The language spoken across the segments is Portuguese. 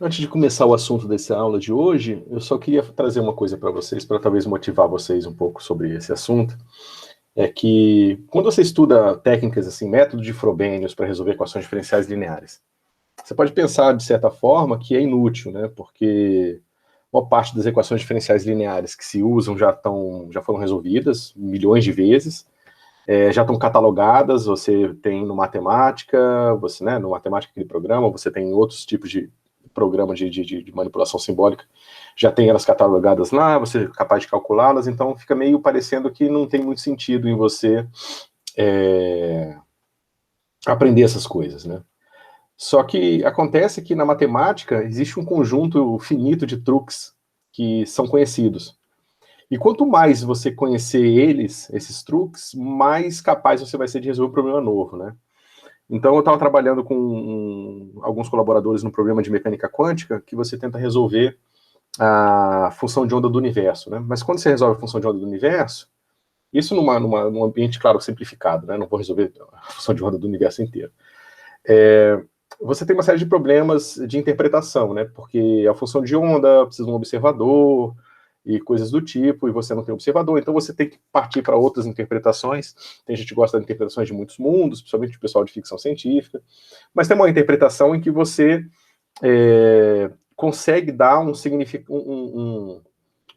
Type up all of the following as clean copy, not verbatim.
Antes de começar o assunto dessa aula de hoje, eu só queria trazer uma coisa para vocês, para talvez motivar vocês um pouco sobre esse assunto. É que, quando você estuda técnicas assim, método de Frobenius para resolver equações diferenciais lineares, você pode pensar, de certa forma, que é inútil, né? Porque boa parte das equações diferenciais lineares que se usam já foram resolvidas milhões de vezes, já estão catalogadas, você tem no Matemática, no Matemática aquele programa, você tem outros tipos de programa de manipulação simbólica, já tem elas catalogadas lá, você é capaz de calculá-las, então fica meio parecendo que não tem muito sentido em você aprender essas coisas, né? Só que acontece que na matemática existe um conjunto finito de truques que são conhecidos. E quanto mais você conhecer esses truques, mais capaz você vai ser de resolver um problema novo, né? Então eu estava trabalhando com alguns colaboradores no programa de mecânica quântica que você tenta resolver a função de onda do universo, né? Mas quando você resolve a função de onda do universo, isso num ambiente, claro, simplificado, né? Não vou resolver a função de onda do universo inteiro. Você tem uma série de problemas de interpretação, né? Porque a função de onda precisa de um observador e coisas do tipo, e você não tem observador, então você tem que partir para outras interpretações. Tem gente que gosta de interpretações de muitos mundos, principalmente o pessoal de ficção científica, mas tem uma interpretação em que você consegue dar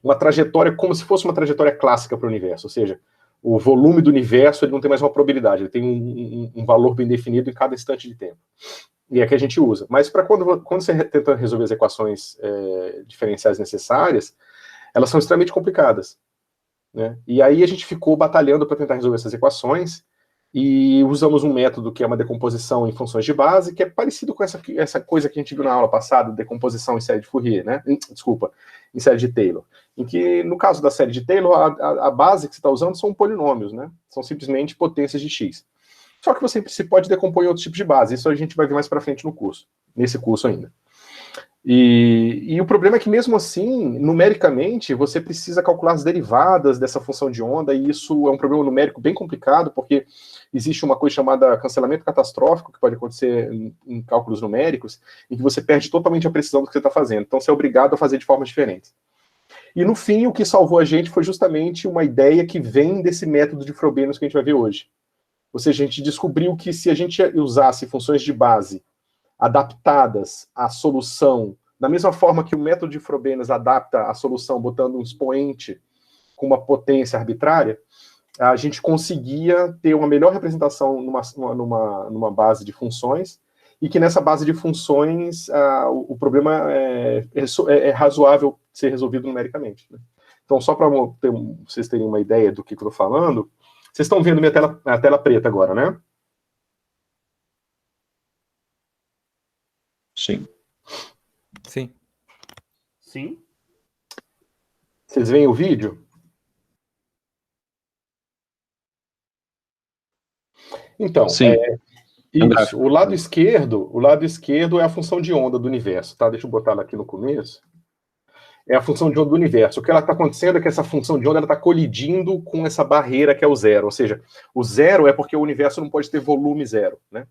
uma trajetória como se fosse uma trajetória clássica para o universo, ou seja, o volume do universo ele não tem mais uma probabilidade, ele tem um valor bem definido em cada instante de tempo. E é que a gente usa. Mas para quando você tenta resolver as equações diferenciais necessárias, elas são extremamente complicadas, né? E aí a gente ficou batalhando para tentar resolver essas equações e usamos um método que é uma decomposição em funções de base, que é parecido com essa coisa que a gente viu na aula passada, decomposição em série de Fourier, né? Desculpa, em série de Taylor. Em que, no caso da série de Taylor, a base que você está usando são polinômios, né? São simplesmente potências de x. Só que você pode decompor em outros tipos de base. Isso a gente vai ver mais para frente no curso, nesse curso ainda. E o problema é que, mesmo assim, numericamente, você precisa calcular as derivadas dessa função de onda, e isso é um problema numérico bem complicado, porque existe uma coisa chamada cancelamento catastrófico, que pode acontecer em cálculos numéricos, em que você perde totalmente a precisão do que você está fazendo. Então, você é obrigado a fazer de formas diferentes. E, no fim, o que salvou a gente foi justamente uma ideia que vem desse método de Frobenius que a gente vai ver hoje. Ou seja, a gente descobriu que, se a gente usasse funções de base adaptadas à solução, da mesma forma que o método de Frobenius adapta a solução botando um expoente com uma potência arbitrária, a gente conseguia ter uma melhor representação numa base de funções, e que nessa base de funções o problema é razoável ser resolvido numericamente, né? Então, só para vocês terem uma ideia do que eu estou falando, vocês estão vendo a tela preta agora, né? Sim. Sim. Sim. Vocês veem o vídeo? Então, isso. O lado esquerdo é a função de onda do universo, tá? Deixa eu botar ela aqui no começo. É a função de onda do universo. O que ela está acontecendo é que essa função de onda está colidindo com essa barreira que é o zero. Ou seja, o zero é porque o universo não pode ter volume zero, né?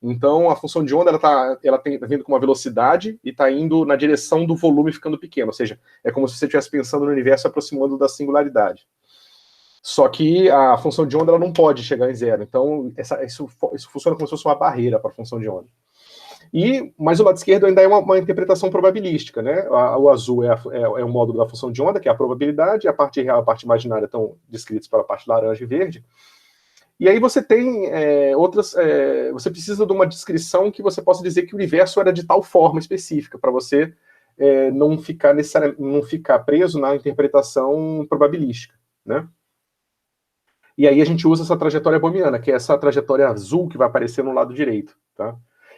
Então, a função de onda ela tá vindo com uma velocidade e está indo na direção do volume ficando pequeno. Ou seja, é como se você estivesse pensando no universo aproximando da singularidade. Só que a função de onda ela não pode chegar em zero. Então, isso funciona como se fosse uma barreira para a função de onda. Mas o lado esquerdo ainda é uma interpretação probabilística, né? O azul é o módulo da função de onda, que é a probabilidade, a parte real e a parte imaginária estão descritos pela parte laranja e verde. E aí você tem você precisa de uma descrição que você possa dizer que o universo era de tal forma específica, para você não ficar preso na interpretação probabilística, né? E aí a gente usa essa trajetória bohmiana, que é essa trajetória azul que vai aparecer no lado direito, tá?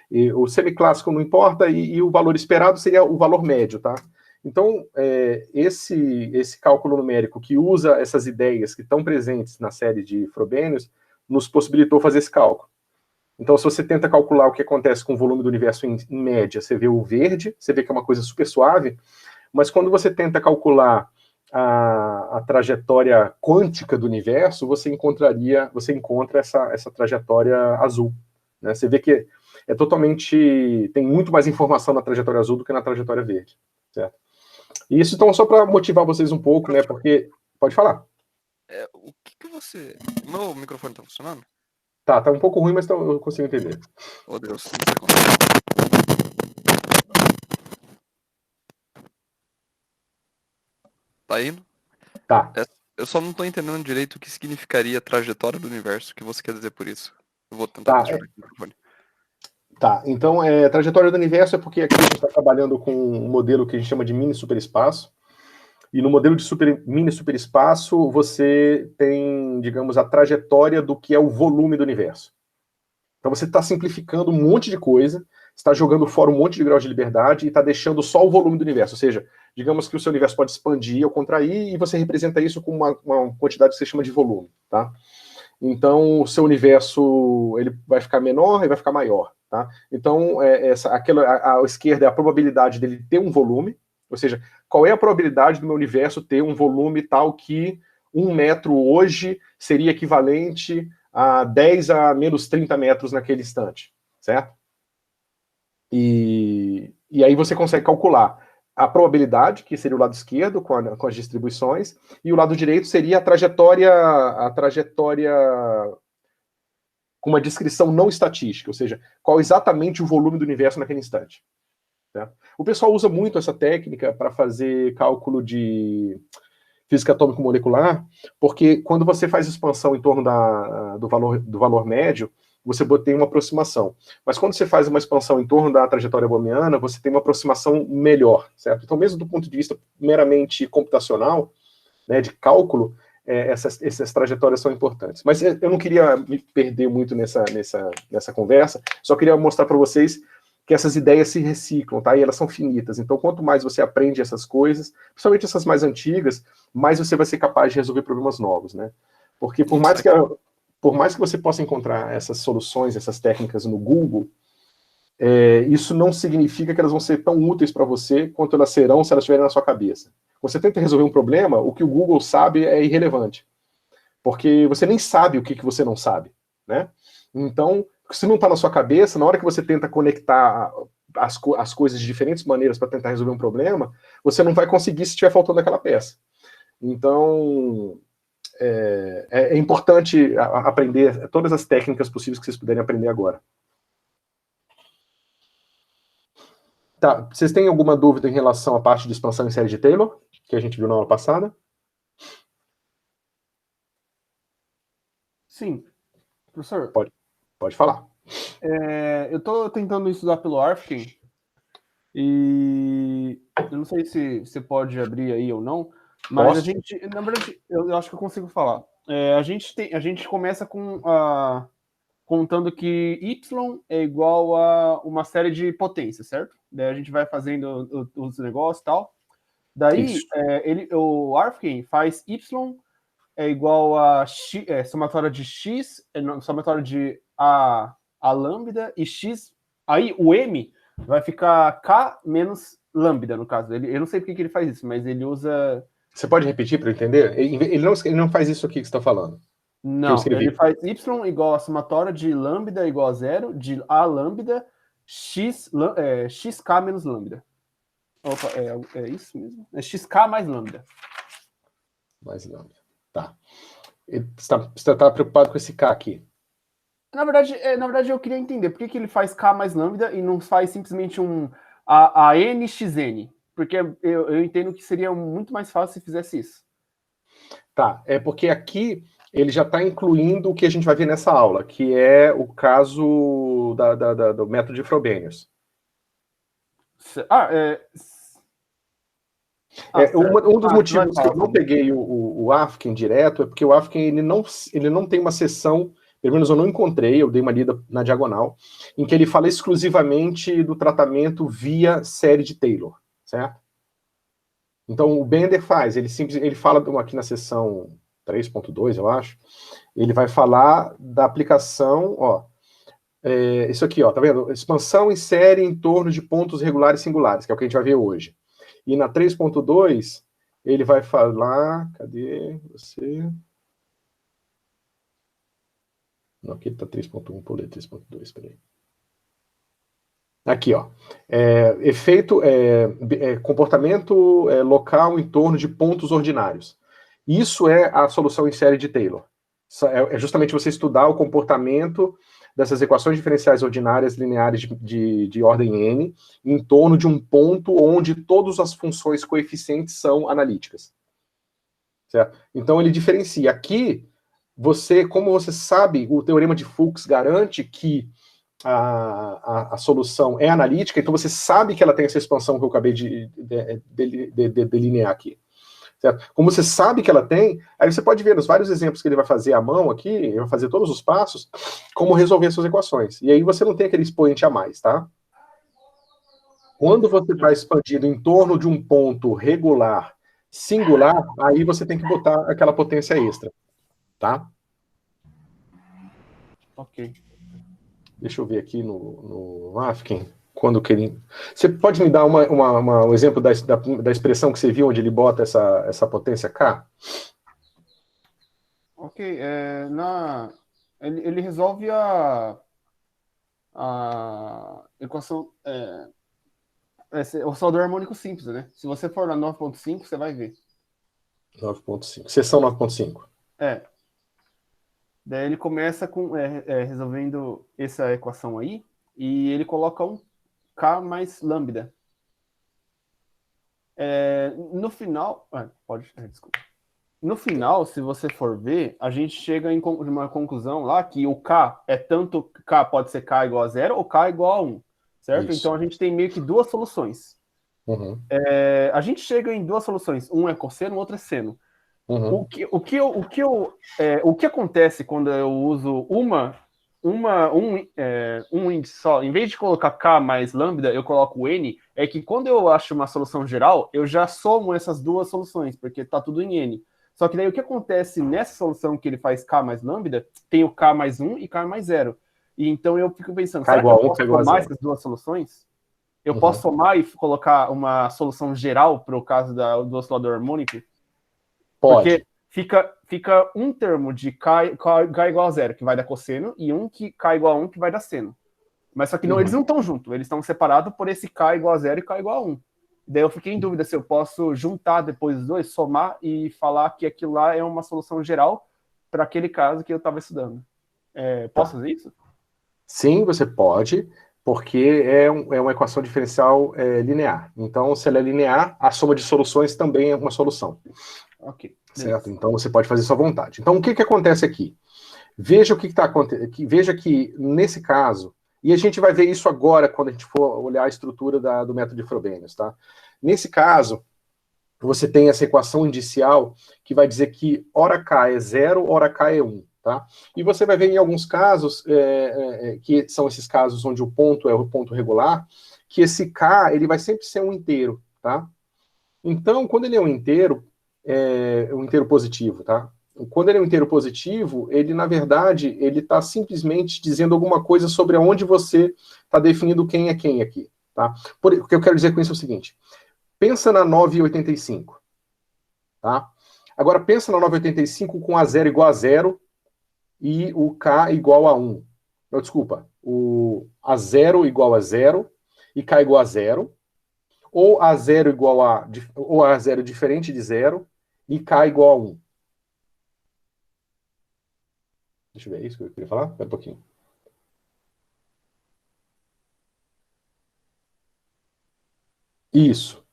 E o semiclássico não importa, e o valor esperado seria o valor médio, tá? Então, esse cálculo numérico que usa essas ideias que estão presentes na série de Frobenius nos possibilitou fazer esse cálculo. Então, se você tenta calcular o que acontece com o volume do universo em média, você vê o verde, você vê que é uma coisa super suave, mas quando você tenta calcular a trajetória quântica do universo, você encontra essa trajetória azul, né? Você vê que é totalmente, tem muito mais informação na trajetória azul do que na trajetória verde, certo? E isso, então, só para motivar vocês um pouco, né, porque, pode falar. O que você... Meu microfone tá funcionando? Tá um pouco ruim, mas eu consigo entender. Oh, Deus, o que aconteceu? Tá indo? Tá. Eu só não tô entendendo direito o que significaria trajetória do universo, o que você quer dizer por isso. Eu vou tentar deixar o microfone. Tá, então, trajetória do universo é porque aqui a gente está trabalhando com um modelo que a gente chama de mini superespaço, e no modelo de mini superespaço você tem, digamos, a trajetória do que é o volume do universo. Então você está simplificando um monte de coisa, está jogando fora um monte de graus de liberdade e está deixando só o volume do universo. Ou seja, digamos que o seu universo pode expandir ou contrair e você representa isso com uma quantidade que você chama de volume, tá? Então o seu universo ele vai ficar menor e vai ficar maior, tá? Então a esquerda é a probabilidade dele ter um volume, ou seja, qual é a probabilidade do meu universo ter um volume tal que 1 metro hoje seria equivalente a 10 a menos 30 metros naquele instante, certo? E aí você consegue calcular a probabilidade, que seria o lado esquerdo, com as distribuições, e o lado direito seria a trajetória com uma descrição não estatística, ou seja, qual exatamente o volume do universo naquele instante. Certo? O pessoal usa muito essa técnica para fazer cálculo de física atômico-molecular, porque quando você faz expansão em torno do valor médio, você tem uma aproximação. Mas quando você faz uma expansão em torno da trajetória bohmiana, você tem uma aproximação melhor, certo? Então, mesmo do ponto de vista meramente computacional, né, de cálculo, essas trajetórias são importantes. Mas eu não queria me perder muito nessa conversa, só queria mostrar para vocês que essas ideias se reciclam, tá? E elas são finitas. Então, quanto mais você aprende essas coisas, principalmente essas mais antigas, mais você vai ser capaz de resolver problemas novos, né? Porque por mais que você possa encontrar essas soluções, essas técnicas no Google, isso não significa que elas vão ser tão úteis para você quanto elas serão se elas estiverem na sua cabeça. Você tenta resolver um problema, o que o Google sabe é irrelevante. Porque você nem sabe o que você não sabe, né? Então, se não está na sua cabeça, na hora que você tenta conectar as coisas de diferentes maneiras para tentar resolver um problema, você não vai conseguir se estiver faltando aquela peça. Então, é importante aprender todas as técnicas possíveis que vocês puderem aprender agora. Tá, vocês têm alguma dúvida em relação à parte de expansão em série de Taylor, que a gente viu na aula passada? Sim. Professor, Pode falar. eu estou tentando estudar pelo Arfken e eu não sei se você pode abrir aí ou não, mas Posso? a gente, na verdade, eu acho que eu consigo falar. A gente começa com contando que y é igual a uma série de potências, certo? Daí a gente vai fazendo os negócios e tal. Daí o Arfken faz y é igual a x, somatória de x, somatória de a lambda e x. Aí o m vai ficar k menos lambda, no caso. Eu não sei porque que ele faz isso, mas ele usa... Você pode repetir para eu entender? Ele não faz isso aqui que você está falando. Não, ele faz y igual a somatória de lambda igual a zero, de a lambda, xk menos lambda. Opa, é isso mesmo? É xk mais lambda. Mais lambda. Tá. Você está preocupado com esse K aqui? Na verdade, eu queria entender por que ele faz K mais lambda e não faz simplesmente a nxn. Porque eu entendo que seria muito mais fácil se fizesse isso. Tá, é porque aqui ele já está incluindo o que a gente vai ver nessa aula, que é o caso do método de Frobenius. Um dos motivos que eu não peguei o Afkin direto é porque o Afkin ele não tem uma seção, pelo menos eu não encontrei, eu dei uma lida na diagonal, em que ele fala exclusivamente do tratamento via série de Taylor, certo? Então o Bender faz, ele fala aqui na seção 3.2, eu acho, ele vai falar da aplicação, ó, isso aqui, ó, tá vendo? Expansão em série em torno de pontos regulares singulares, que é o que a gente vai ver hoje. E na 3.2, ele vai falar, cadê você? Não, aqui tá 3.1, pulei 3.2, peraí. Aqui, ó. Comportamento local em torno de pontos ordinários. Isso é a solução em série de Taylor. É justamente você estudar o comportamento dessas equações diferenciais ordinárias lineares de ordem n em torno de um ponto onde todas as funções coeficientes são analíticas. Certo? Então ele diferencia. Aqui, como você sabe, o teorema de Fuchs garante que a solução é analítica, então você sabe que ela tem essa expansão que eu acabei de delinear aqui. Certo? Como você sabe que ela tem, aí você pode ver nos vários exemplos que ele vai fazer à mão aqui, ele vai fazer todos os passos, como resolver suas equações. E aí você não tem aquele expoente a mais, tá? Quando você está expandido em torno de um ponto regular, singular, aí você tem que botar aquela potência extra, tá? Ok. Deixa eu ver aqui no Afkin, quando que ele... Você pode me dar um exemplo da expressão que você viu, onde ele bota essa potência K? Ok, ele resolve a equação, oscilador harmônico simples, né? Se você for na 9.5, você vai ver. 9.5. Seção 9.5. Daí ele começa com resolvendo essa equação aí, e ele coloca um K mais lambda. No final... desculpa. No final, se você for ver, a gente chega em uma conclusão lá que o K tanto K pode ser K igual a 0 ou K igual a 1, certo? Isso. Então a gente tem meio que duas soluções. Uhum. A gente chega em duas soluções, um é cosseno, o outro é seno. Uhum. O que acontece quando eu uso um índice só, em vez de colocar K mais lambda, eu coloco N, é que quando eu acho uma solução geral, eu já somo essas duas soluções, porque tá tudo em N. Só que daí o que acontece nessa solução que ele faz K mais lambda, tem o K mais 1 e K mais 0. E então eu fico pensando, será que eu posso somar essas duas soluções? Eu posso somar e colocar uma solução geral para o caso do oscilador harmônico? Pode. Porque fica um termo de K igual a 0, que vai dar cosseno, e um que K igual a 1, que vai dar seno. Mas só que eles não estão juntos, eles estão separados por esse K igual a 0 e K igual a 1. Daí eu fiquei em dúvida se eu posso juntar depois os dois, somar e falar que aquilo lá é uma solução geral para aquele caso que eu estava estudando. Posso fazer isso? Sim, você pode, porque é uma equação diferencial linear. Então, se ela é linear, a soma de soluções também é uma solução. Ok. Certo? Então, você pode fazer sua vontade. Então, o que acontece aqui? Veja o que está acontecendo. Veja que, nesse caso, e a gente vai ver isso agora, quando a gente for olhar a estrutura do método de Frobenius, tá? Nesse caso, você tem essa equação indicial que vai dizer que hora K é 0, hora K é 1, tá? E você vai ver em alguns casos, que são esses casos onde o ponto é o ponto regular, que esse K, ele vai sempre ser um inteiro, tá? Então, quando ele é um inteiro positivo, tá? Quando ele é um inteiro positivo, ele, na verdade, ele está simplesmente dizendo alguma coisa sobre aonde você está definindo quem é quem aqui, tá? O que eu quero dizer com isso é o seguinte: pensa na 9,85, tá? Agora, pensa na 9,85 com A0 igual a 0 e o K igual a 1. Não, desculpa, o A0 igual a 0 e K igual a 0, ou A0 igual a... ou A0 diferente de 0 e K igual a 1. Deixa eu ver, é isso que eu queria falar? Espera um pouquinho. Isso.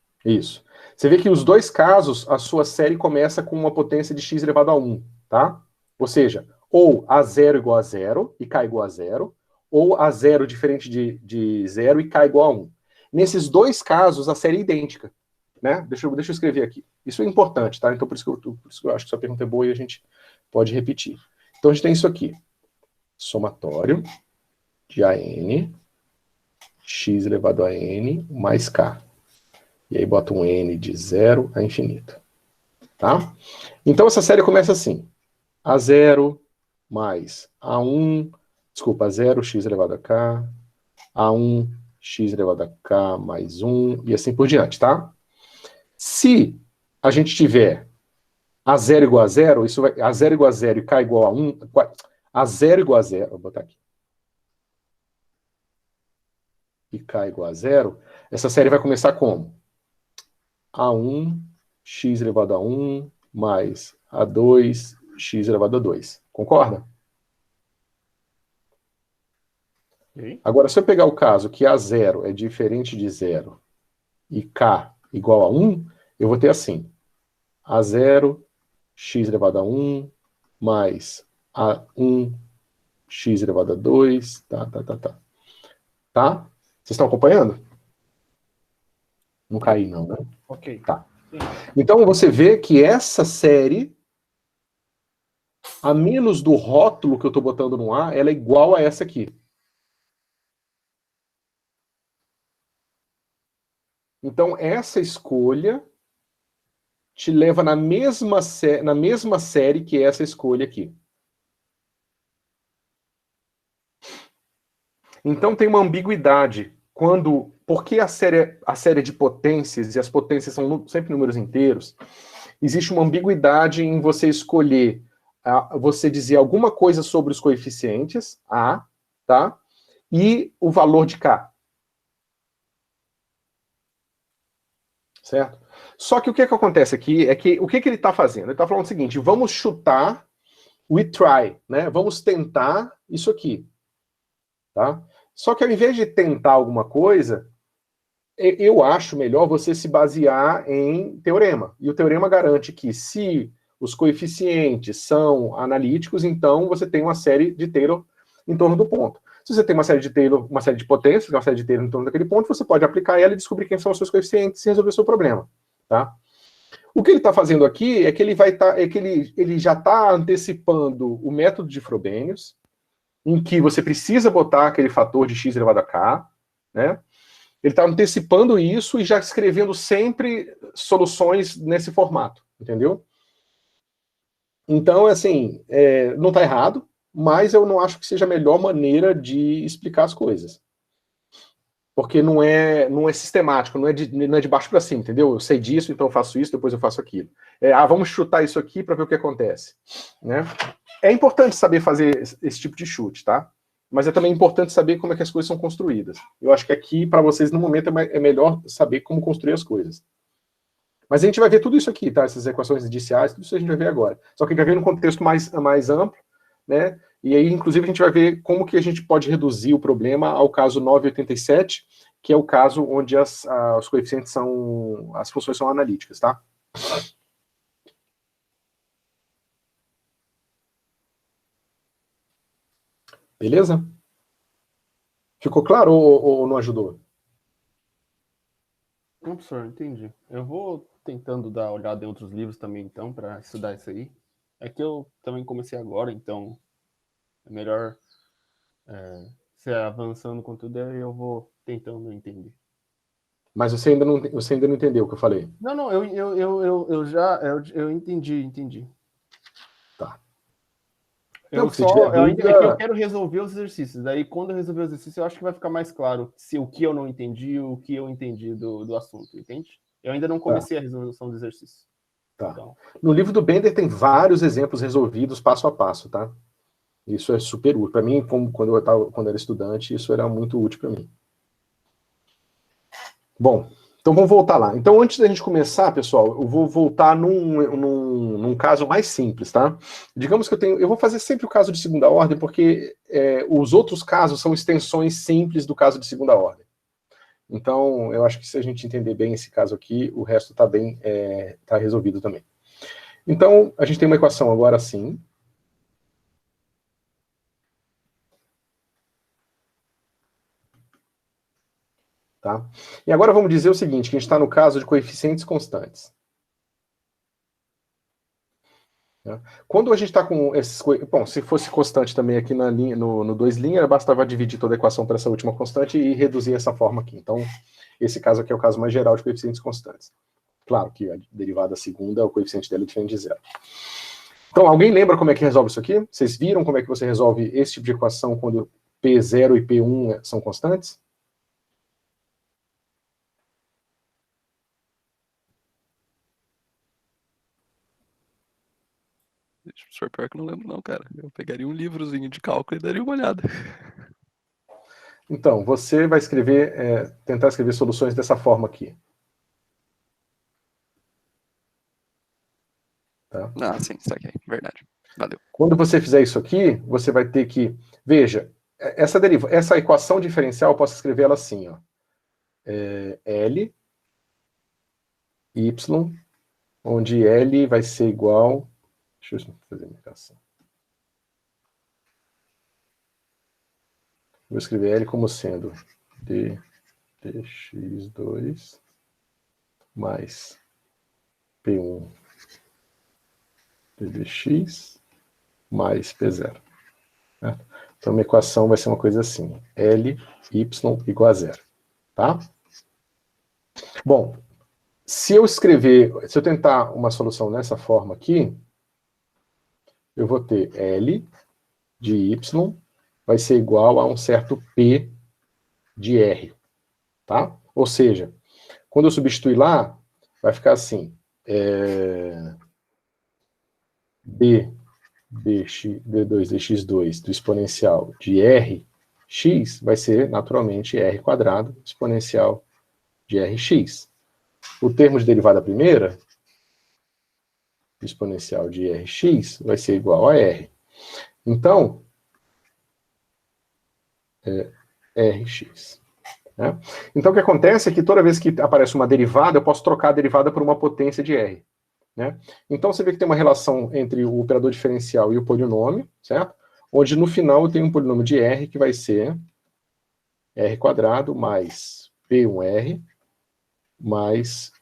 Você vê que os dois casos, a sua série começa com uma potência de x elevado a 1, tá? Ou seja, ou A0 igual a 0 e K igual a 0, ou A0 diferente de 0 e K igual a 1. Nesses dois casos, a série é idêntica, né? Deixa eu escrever aqui. Isso é importante, tá? Então, por isso que eu acho que sua pergunta é boa e a gente pode repetir. Então, a gente tem isso aqui. Somatório de AN, x elevado a n, mais k. E aí bota um n de 0 a infinito. Tá? Então essa série começa assim. A0 mais A1, desculpa, A0, x elevado a k, A1, x elevado a k mais 1, e assim por diante, tá? Se a gente tiver A0 igual a 0, isso vai, A0 igual a 0 e k igual a 1, A0 igual a 0, vou botar aqui. E k igual a zero, essa série vai começar como? A1, x elevado a 1, mais A2, x elevado a 2. Concorda? Ok. Agora, se eu pegar o caso que A0 é diferente de zero e k igual a 1, eu vou ter assim, A0, x elevado a 1, mais A1, x elevado a 2, tá. Tá? Vocês estão acompanhando? Não caí não, né? Ok. Tá. Então você vê que essa série, a menos do rótulo que eu estou botando no A, ela é igual a essa aqui. Então essa escolha te leva na mesma série que essa escolha aqui. Então tem uma ambiguidade. Porque a série é de potências, e as potências são sempre números inteiros, existe uma ambiguidade em você escolher, você dizer alguma coisa sobre os coeficientes, A, tá? E o valor de K. Certo? Só que o que acontece aqui é que o que ele está fazendo? Ele está falando o seguinte: vamos chutar, we try, né? Vamos tentar isso aqui. Tá? Só que ao invés de tentar alguma coisa, eu acho melhor você se basear em teorema. E o teorema garante que se os coeficientes são analíticos, então você tem uma série de Taylor em torno do ponto. Se você tem uma série de Taylor, uma série de potências, uma série de Taylor em torno daquele ponto, você pode aplicar ela e descobrir quem são os seus coeficientes e resolver o seu problema. Tá? O que ele está fazendo aqui é que ele já está antecipando o método de Frobenius, em que você precisa botar aquele fator de x elevado a k, né? Ele está antecipando isso e já escrevendo sempre soluções nesse formato, entendeu? Então, assim, não está errado, mas eu não acho que seja a melhor maneira de explicar as coisas. Porque não é sistemático, não é de baixo para cima, entendeu? Eu sei disso, então eu faço isso, depois eu faço aquilo. Vamos chutar isso aqui para ver o que acontece. Né? É importante saber fazer esse tipo de chute, tá? Mas é também importante saber como é que as coisas são construídas. Eu acho que aqui, para vocês, no momento, é melhor saber como construir as coisas. Mas a gente vai ver tudo isso aqui, tá? Essas equações iniciais, tudo isso a gente vai ver agora. Só que a gente vai ver num contexto mais amplo, né? E aí, inclusive, a gente vai ver como que a gente pode reduzir o problema ao caso 987, que é o caso onde os coeficientes as funções são analíticas, tá? Beleza? Ficou claro ou não ajudou? Não, professor, entendi. Eu vou tentando dar uma olhada em outros livros também, então, para estudar isso aí. É que eu também comecei agora, então é melhor você avançando com tudo, aí eu vou tentando entender. Mas você ainda não entendeu o que eu falei. Não, eu já entendi. Tá. Eu Se tiver dúvida... é que eu quero resolver os exercícios. Daí, quando eu resolver os exercícios, eu acho que vai ficar mais claro o que eu não entendi e o que eu entendi do assunto, entende? Eu ainda não comecei a resolução do exercício. Tá. Então... No livro do Bender tem vários exemplos resolvidos passo a passo, tá? Isso é super útil. Para mim, quando eu era estudante, isso era muito útil para mim. Bom, então vamos voltar lá. Então, antes da gente começar, pessoal, eu vou voltar num caso mais simples, tá? Digamos que eu vou fazer sempre o caso de segunda ordem, porque os outros casos são extensões simples do caso de segunda ordem. Então, eu acho que se a gente entender bem esse caso aqui, o resto tá resolvido também. Então, a gente tem uma equação agora assim. Tá? E agora vamos dizer o seguinte, que a gente está no caso de coeficientes constantes. Quando a gente está com esses... Bom, se fosse constante também aqui na linha, no 2', bastava dividir toda a equação para essa última constante e reduzir essa forma aqui. Então, esse caso aqui é o caso mais geral de coeficientes constantes. Claro que a derivada segunda, o coeficiente dela é diferente de zero. Então, alguém lembra como é que resolve isso aqui? Vocês viram como é que você resolve esse tipo de equação quando P0 e P1 são constantes? Professor, pior que não lembro não, cara. Eu pegaria um livrozinho de cálculo e daria uma olhada. Então, você vai escrever, tentar escrever soluções dessa forma aqui. Tá? Ah, sim, saquei. Verdade. Valeu. Quando você fizer isso aqui, você vai ter que... Veja, essa equação diferencial, eu posso escrever ela assim, ó. L, Y, onde L vai ser igual... Deixa eu fazer a indicação. Vou escrever L como sendo dx2 mais P1 dx mais P0. Né? Então, minha equação vai ser uma coisa assim. L, Y igual a zero. Tá? Bom, se eu tentar uma solução nessa forma aqui, eu vou ter L de Y vai ser igual a um certo P de R. Tá? Ou seja, quando eu substituir lá, vai ficar assim. D2 dx2 do exponencial de Rx vai ser, naturalmente, R quadrado exponencial de Rx. O termo de derivada primeira, exponencial de Rx, vai ser igual a R. Então, Rx. Né? Então, o que acontece é que toda vez que aparece uma derivada, eu posso trocar a derivada por uma potência de R. Né? Então, você vê que tem uma relação entre o operador diferencial e o polinômio, certo? Onde, no final, eu tenho um polinômio de R que vai ser R quadrado mais P1R mais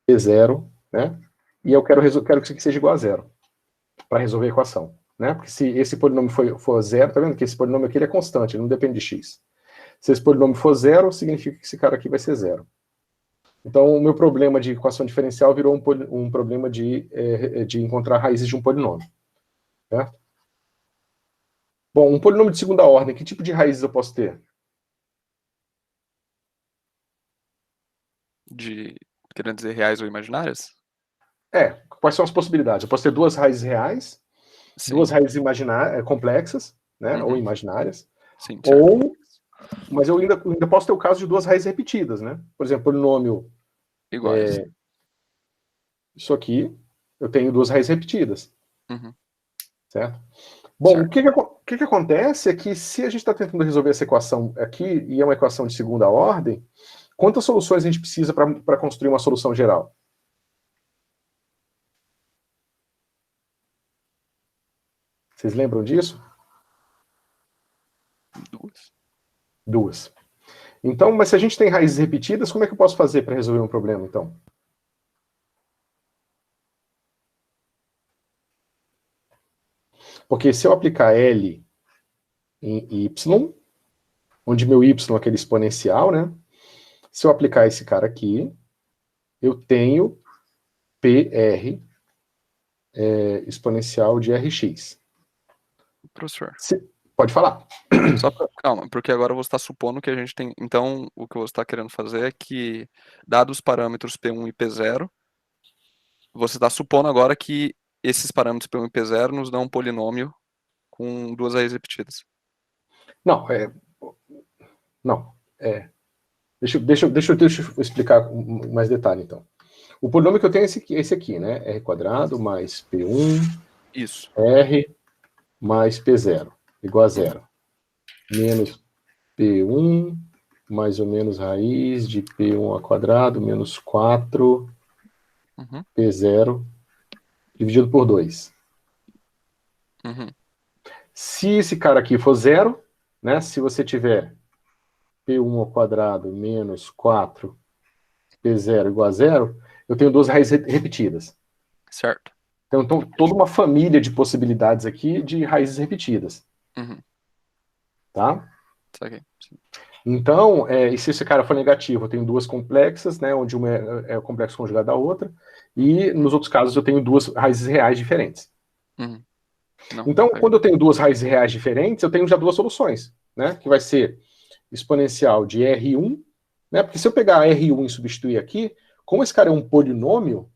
P0, né? E eu quero que isso aqui seja igual a zero, para resolver a equação. Né? Porque se esse polinômio for zero, tá vendo que esse polinômio aqui ele é constante, ele não depende de x. Se esse polinômio for zero, significa que esse cara aqui vai ser zero. Então, o meu problema de equação diferencial virou um problema de encontrar raízes de um polinômio. Certo? Bom, um polinômio de segunda ordem, que tipo de raízes eu posso ter? Querendo dizer reais ou imaginárias? Quais são as possibilidades? Eu posso ter duas raízes reais, Sim. duas raízes complexas, né, ou imaginárias, Sim, mas eu ainda posso ter o caso de duas raízes repetidas, né? Por exemplo, polinômio iguais. Isso aqui, eu tenho duas raízes repetidas. Certo? Bom, certo. O que acontece é que se a gente está tentando resolver essa equação aqui, e é uma equação de segunda ordem, quantas soluções a gente precisa para construir uma solução geral? Vocês lembram disso? Duas. Então, mas se a gente tem raízes repetidas, como é que eu posso fazer para resolver um problema, então? Porque se eu aplicar L em Y, onde meu Y é aquele exponencial, né? Se eu aplicar esse cara aqui, eu tenho PR exponencial de Rx. Professor. Pode falar. Calma, porque agora você está supondo que a gente tem... Então, o que você está querendo fazer é que, dados os parâmetros P1 e P0, você está supondo agora que esses parâmetros P1 e P0 nos dão um polinômio com duas raízes repetidas. Não, Deixa eu explicar mais detalhe, então. O polinômio que eu tenho é esse aqui, né? R quadrado mais P1, Isso. R mais P0, igual a zero. Menos P1, mais ou menos raiz de P1 ao quadrado, menos 4, P0, dividido por 2. Se esse cara aqui for zero, né? Se você tiver P1 ao quadrado menos 4, P0 igual a zero, eu tenho duas raízes repetidas. Certo. Então, toda uma família de possibilidades aqui de raízes repetidas. Tá? Okay. Então, e se esse cara for negativo, eu tenho duas complexas, né, onde uma é o complexo conjugado da outra, e nos outros casos eu tenho duas raízes reais diferentes. Então, quando eu tenho duas raízes reais diferentes, eu tenho já duas soluções, né, que vai ser exponencial de R1, né, porque se eu pegar R1 e substituir aqui, como esse cara é um polinômio, o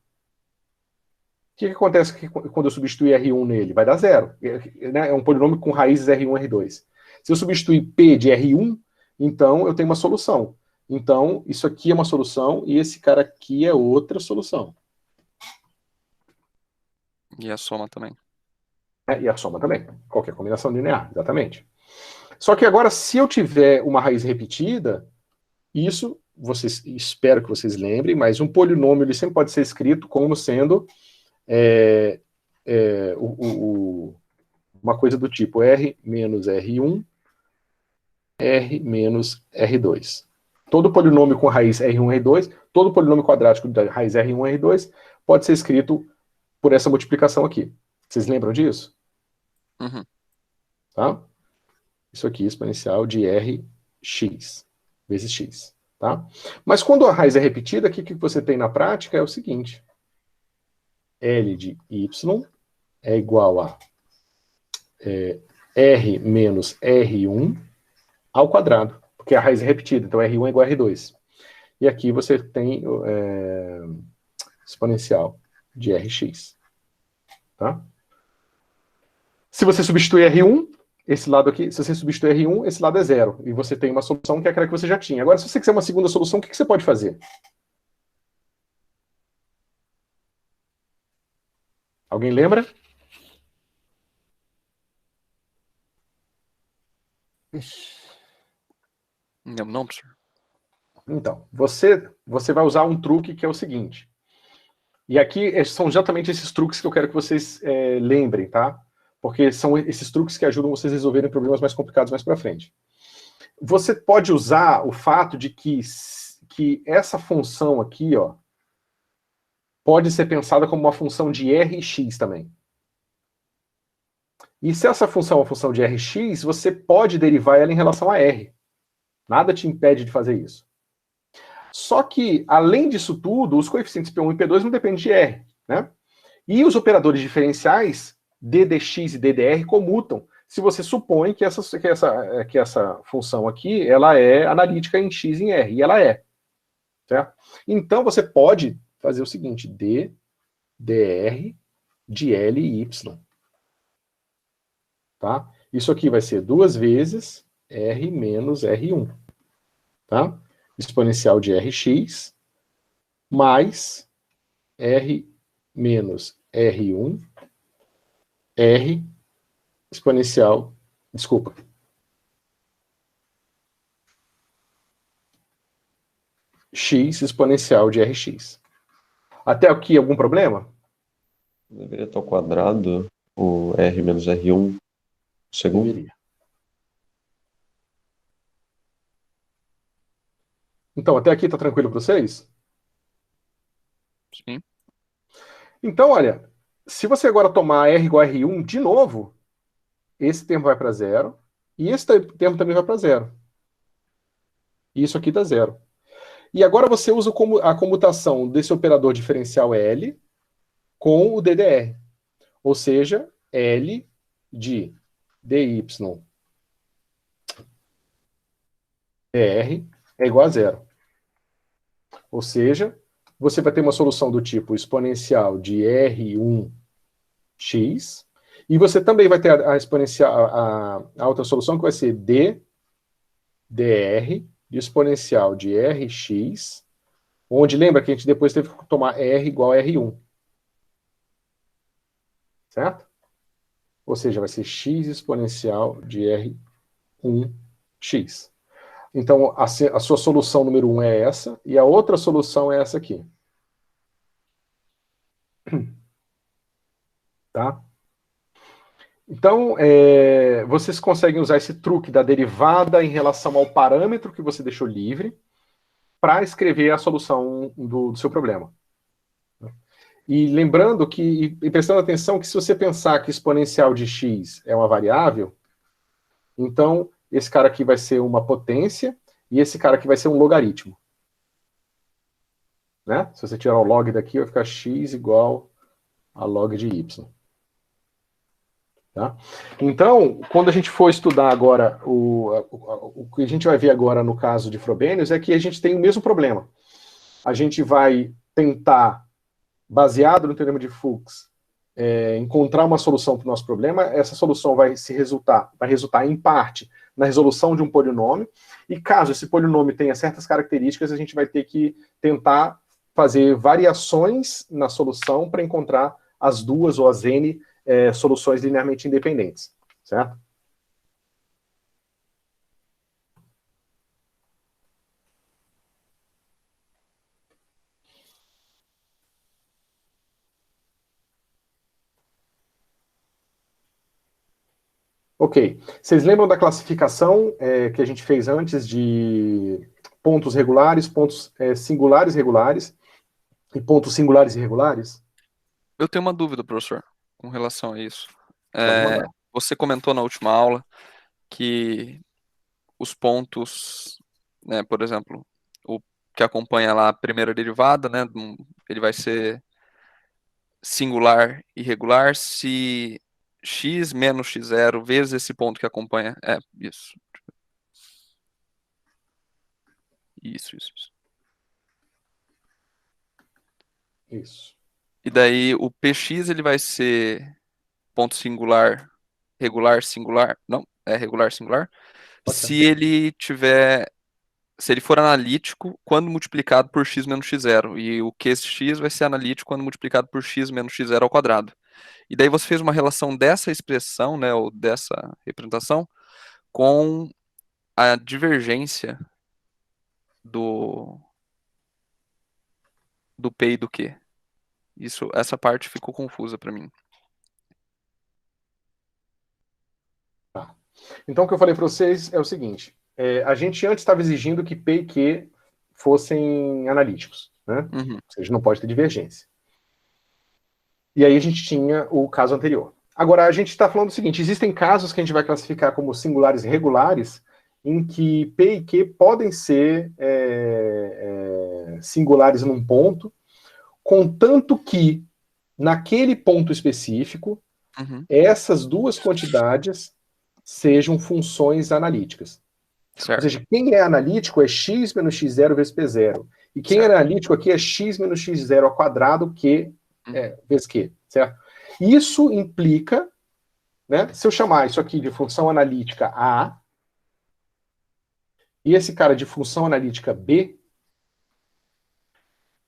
que acontece quando eu substituir R1 nele? Vai dar zero. Né? É um polinômio com raízes R1 e R2. Se eu substituir P de R1, então eu tenho uma solução. Então, isso aqui é uma solução e esse cara aqui é outra solução. E a soma também. E a soma também. Qualquer combinação linear, exatamente. Só que agora, se eu tiver uma raiz repetida, isso, espero que vocês lembrem, mas um polinômio ele sempre pode ser escrito como sendo uma coisa do tipo R menos R1, R menos R2. Todo polinômio com raiz R1, R2, todo polinômio quadrático da raiz R1, R2 pode ser escrito por essa multiplicação aqui. Vocês lembram disso? Uhum. Tá? Isso aqui é exponencial de Rx vezes x. Tá? Mas quando a raiz é repetida, o que você tem na prática é o seguinte. L de y é igual a R menos R1 ao quadrado, porque a raiz é repetida, então R1 é igual a R2. E aqui você tem exponencial de Rx. Tá? Se você substituir R1, esse lado aqui, se você substituir R1, esse lado é zero. E você tem uma solução que é aquela que você já tinha. Agora, se você quiser uma segunda solução, o que você pode fazer? Alguém lembra? Não, professor. Então, você vai usar um truque que é o seguinte. E aqui são exatamente esses truques que eu quero que vocês lembrem, tá? Porque são esses truques que ajudam vocês a resolverem problemas mais complicados mais para frente. Você pode usar o fato de que essa função aqui, ó, pode ser pensada como uma função de Rx também. E se essa função é uma função de Rx, você pode derivar ela em relação a R. Nada te impede de fazer isso. Só que, além disso tudo, os coeficientes P1 e P2 não dependem de R, né? E os operadores diferenciais, ddx e ddr, comutam se você supõe que essa função aqui ela é analítica em x e em R, e ela é. Certo? Então, você pode fazer o seguinte, d dr de L e Y. Tá? Isso aqui vai ser 2 vezes R menos R1. Tá? Exponencial de Rx mais R menos R1, R exponencial, desculpa. X exponencial de Rx. Até aqui, algum problema? Deveria estar ao quadrado, o R menos R1, segundo. Deveria. Então, até aqui está tranquilo para vocês? Sim. Então, olha, se você agora tomar R igual a R1 de novo, esse termo vai para zero, e esse termo também vai para zero. E isso aqui dá zero. E agora você usa a comutação desse operador diferencial L com o DDR. Ou seja, L de dy dr é igual a zero. Ou seja, você vai ter uma solução do tipo exponencial de R1x, e você também vai ter a exponencial, a outra solução que vai ser d dr de exponencial de Rx, onde lembra que a gente depois teve que tomar R igual a R1. Certo? Ou seja, vai ser x exponencial de R1x. Então, a sua solução número 1 é essa, e a outra solução é essa aqui. Tá? Então, vocês conseguem usar esse truque da derivada em relação ao parâmetro que você deixou livre para escrever a solução do seu problema. E lembrando que, e prestando atenção que se você pensar que exponencial de x é uma variável, então esse cara aqui vai ser uma potência e esse cara aqui vai ser um logaritmo. Né? Se você tirar o log daqui, vai ficar x igual a log de y. Tá? Então, quando a gente for estudar agora, o que a gente vai ver agora no caso de Frobenius é que a gente tem o mesmo problema. A gente vai tentar, baseado no teorema de Fuchs, encontrar uma solução para o nosso problema. Essa solução vai resultar em parte na resolução de um polinômio, e caso esse polinômio tenha certas características, a gente vai ter que tentar fazer variações na solução para encontrar as duas ou as n soluções linearmente independentes, certo? Ok. Vocês lembram da classificação que a gente fez antes de pontos regulares, pontos singulares regulares e pontos singulares irregulares? Eu tenho uma dúvida, professor, com relação a isso. Pode mandar. Você comentou na última aula que os pontos, né, por exemplo, o que acompanha lá a primeira derivada, né, ele vai ser singular irregular se x menos x0 vezes esse ponto que acompanha. Isso. Isso. Isso. E daí o px ele vai ser ponto singular, regular, singular. Não, é regular, singular. Se ele for analítico quando multiplicado por x menos x0. E o QX vai ser analítico quando multiplicado por x menos x0 ao quadrado. E daí você fez uma relação dessa expressão, né, ou dessa representação, com a divergência do P e do Q. Essa parte ficou confusa para mim. Tá. Então, o que eu falei para vocês é o seguinte: a gente antes estava exigindo que P e Q fossem analíticos, né? Uhum. Ou seja, não pode ter divergência. E aí a gente tinha o caso anterior. Agora, a gente está falando o seguinte: existem casos que a gente vai classificar como singulares regulares, em que P e Q podem ser singulares num ponto, contanto que, naquele ponto específico, essas duas quantidades sejam funções analíticas. Certo. Ou seja, quem é analítico é x menos x0 vezes p0. E quem é analítico aqui é x menos x0 ao quadrado q vezes q, certo? Isso implica, né, se eu chamar isso aqui de função analítica A, e esse cara de função analítica B,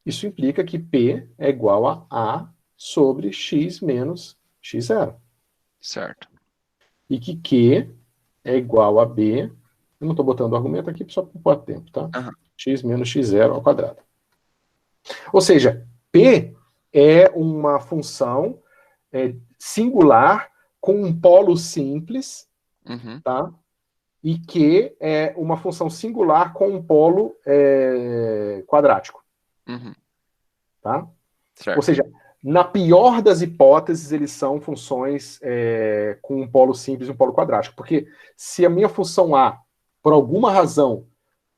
isso implica que P é igual a A sobre x menos x0. Certo. E que Q é igual a B, eu não estou botando o argumento aqui só para pôr tempo, tá? Uhum. X menos x0 ao quadrado. Ou seja, P é uma função singular com um polo simples, tá? E Q é uma função singular com um polo quadrático. Tá? Certo. Ou seja, na pior das hipóteses, eles são funções com um polo simples e um polo quadrático. Porque se a minha função A, por alguma razão,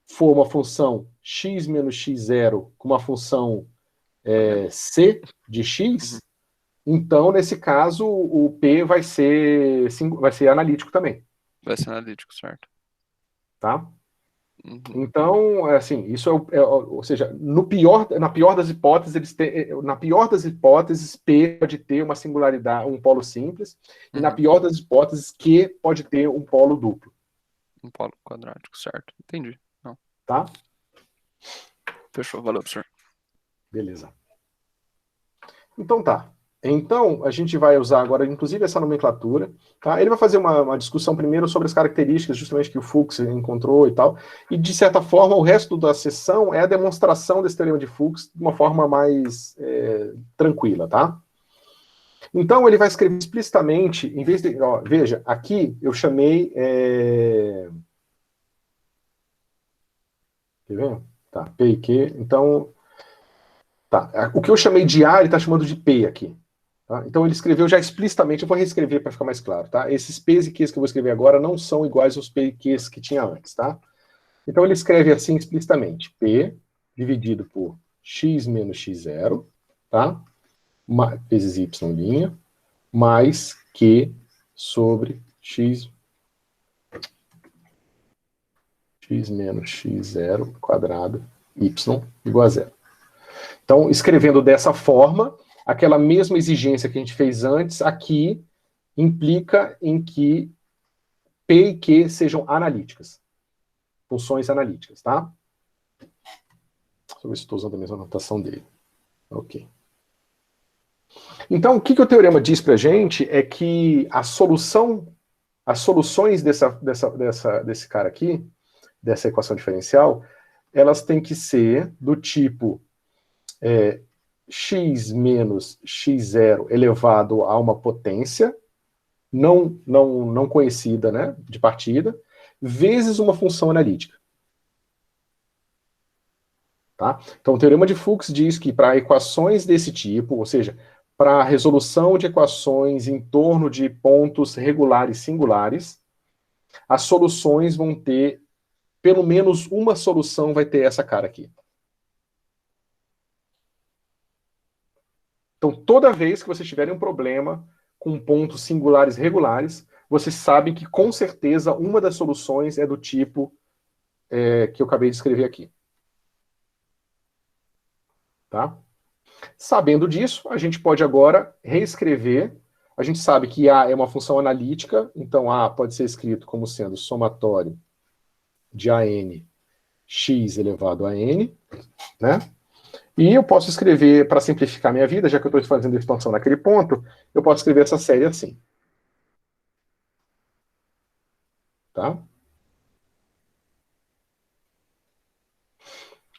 for uma função x menos x0 com uma função c de x, então, nesse caso, o P vai ser analítico também. Vai ser analítico, certo. Tá? Então, assim, isso ou seja, na pior das hipóteses, P pode ter uma singularidade, um polo simples, e na pior das hipóteses, Q pode ter um polo duplo. Um polo quadrático, certo. Entendi. Não. Tá? Fechou, valeu, professor. Beleza. Então tá. Então, a gente vai usar agora, inclusive, essa nomenclatura. Tá? Ele vai fazer uma discussão primeiro sobre as características, justamente, que o Fuchs encontrou e tal. E, de certa forma, o resto da sessão é a demonstração desse teorema de Fuchs de uma forma mais tranquila, tá? Então, ele vai escrever explicitamente, em vez de... Ó, veja, aqui eu chamei... Quer ver? Tá, P e Q. Então... Tá, o que eu chamei de A, ele está chamando de P aqui. Tá? Então ele escreveu já explicitamente, eu vou reescrever para ficar mais claro, tá? Esses P's e Q's que eu vou escrever agora não são iguais aos P e Q's que tinha antes, tá? Então ele escreve assim explicitamente, P dividido por x menos x0, tá? Vezes y', mais Q sobre x menos x0 quadrado y igual a 0. Então, escrevendo dessa forma, aquela mesma exigência que a gente fez antes, aqui implica em que P e Q sejam analíticas. Funções analíticas, tá? Deixa eu ver se estou usando a mesma notação dele. Ok. Então, o que o teorema diz para a gente é que as soluções desse cara aqui, dessa equação diferencial, elas têm que ser do tipo x menos x0 elevado a uma potência não conhecida, né, de partida, vezes uma função analítica. Tá? Então, o teorema de Fuchs diz que para equações desse tipo, ou seja, para a resolução de equações em torno de pontos regulares singulares, as soluções vão ter, pelo menos uma solução vai ter essa cara aqui. Então, toda vez que vocês tiverem um problema com pontos singulares regulares, vocês sabem que, com certeza, uma das soluções é do tipo que eu acabei de escrever aqui. Tá? Sabendo disso, a gente pode agora reescrever. A gente sabe que A é uma função analítica, então A pode ser escrito como sendo somatório de AN x elevado a n, né? E eu posso escrever, para simplificar minha vida, já que eu estou fazendo a expansão naquele ponto, eu posso escrever essa série assim. Tá?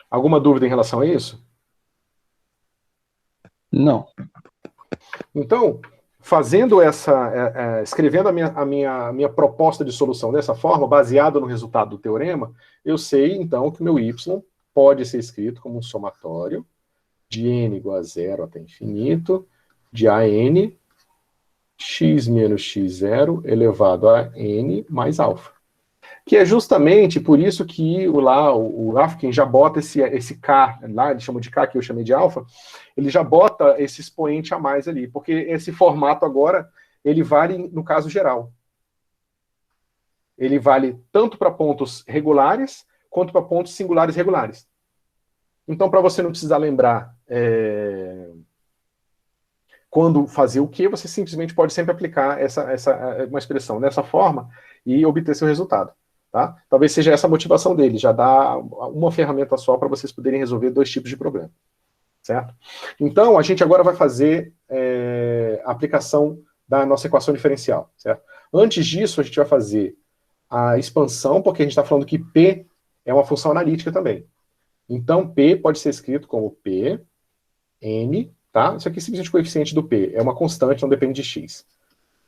Alguma dúvida em relação a isso? Não. Então, fazendo escrevendo a minha proposta de solução dessa forma, baseado no resultado do teorema, eu sei, então, que o meu y pode ser escrito como um somatório de n igual a zero até infinito, de AN x menos x0 elevado a n mais alfa. Que é justamente por isso que o Rafkin já bota esse K, lá ele chama de K, que eu chamei de alfa, ele já bota esse expoente a mais ali, porque esse formato agora, ele vale no caso geral. Ele vale tanto para pontos regulares, quanto para pontos singulares regulares. Então, para você não precisar lembrar quando fazer o que, você simplesmente pode sempre aplicar uma expressão dessa forma e obter seu resultado. Tá? Talvez seja essa a motivação dele, já dá uma ferramenta só para vocês poderem resolver dois tipos de problema. Certo? Então, a gente agora vai fazer a aplicação da nossa equação diferencial. Certo? Antes disso, a gente vai fazer a expansão, porque a gente está falando que P é uma função analítica também. Então, P pode ser escrito como P, N, tá? Isso aqui é simplesmente o coeficiente do P, é uma constante, não depende de x.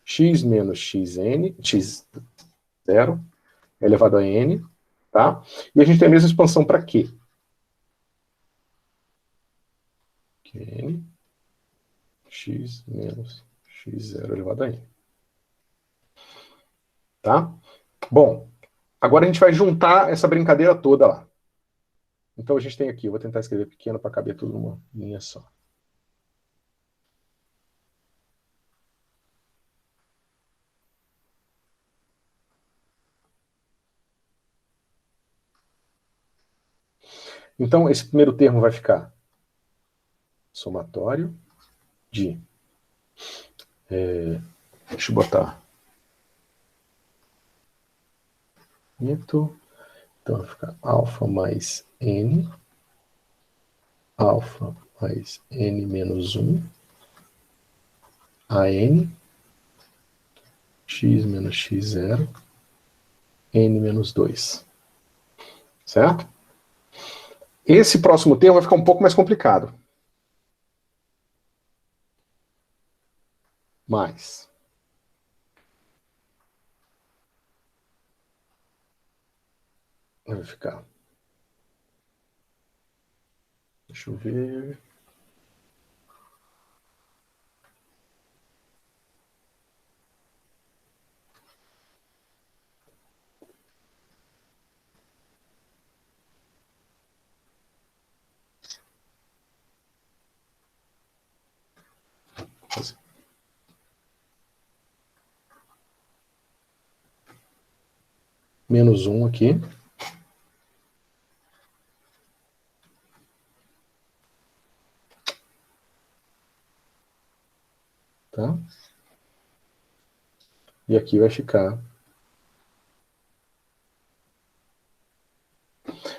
X menos xn, x0, elevado a n, tá? E a gente tem a mesma expansão para Q. N, x menos x0 elevado a n. Tá? Bom, agora a gente vai juntar essa brincadeira toda lá. Então a gente tem aqui, eu vou tentar escrever pequeno para caber tudo numa linha só. Então, esse primeiro termo vai ficar somatório de... deixa eu botar... Então, vai ficar alfa mais n, alfa mais n menos 1, a n, x menos x0, n menos 2. Certo? Esse próximo termo vai ficar um pouco mais complicado. Mas... vai ficar... deixa eu ver... menos 1 aqui. Tá? E aqui vai ficar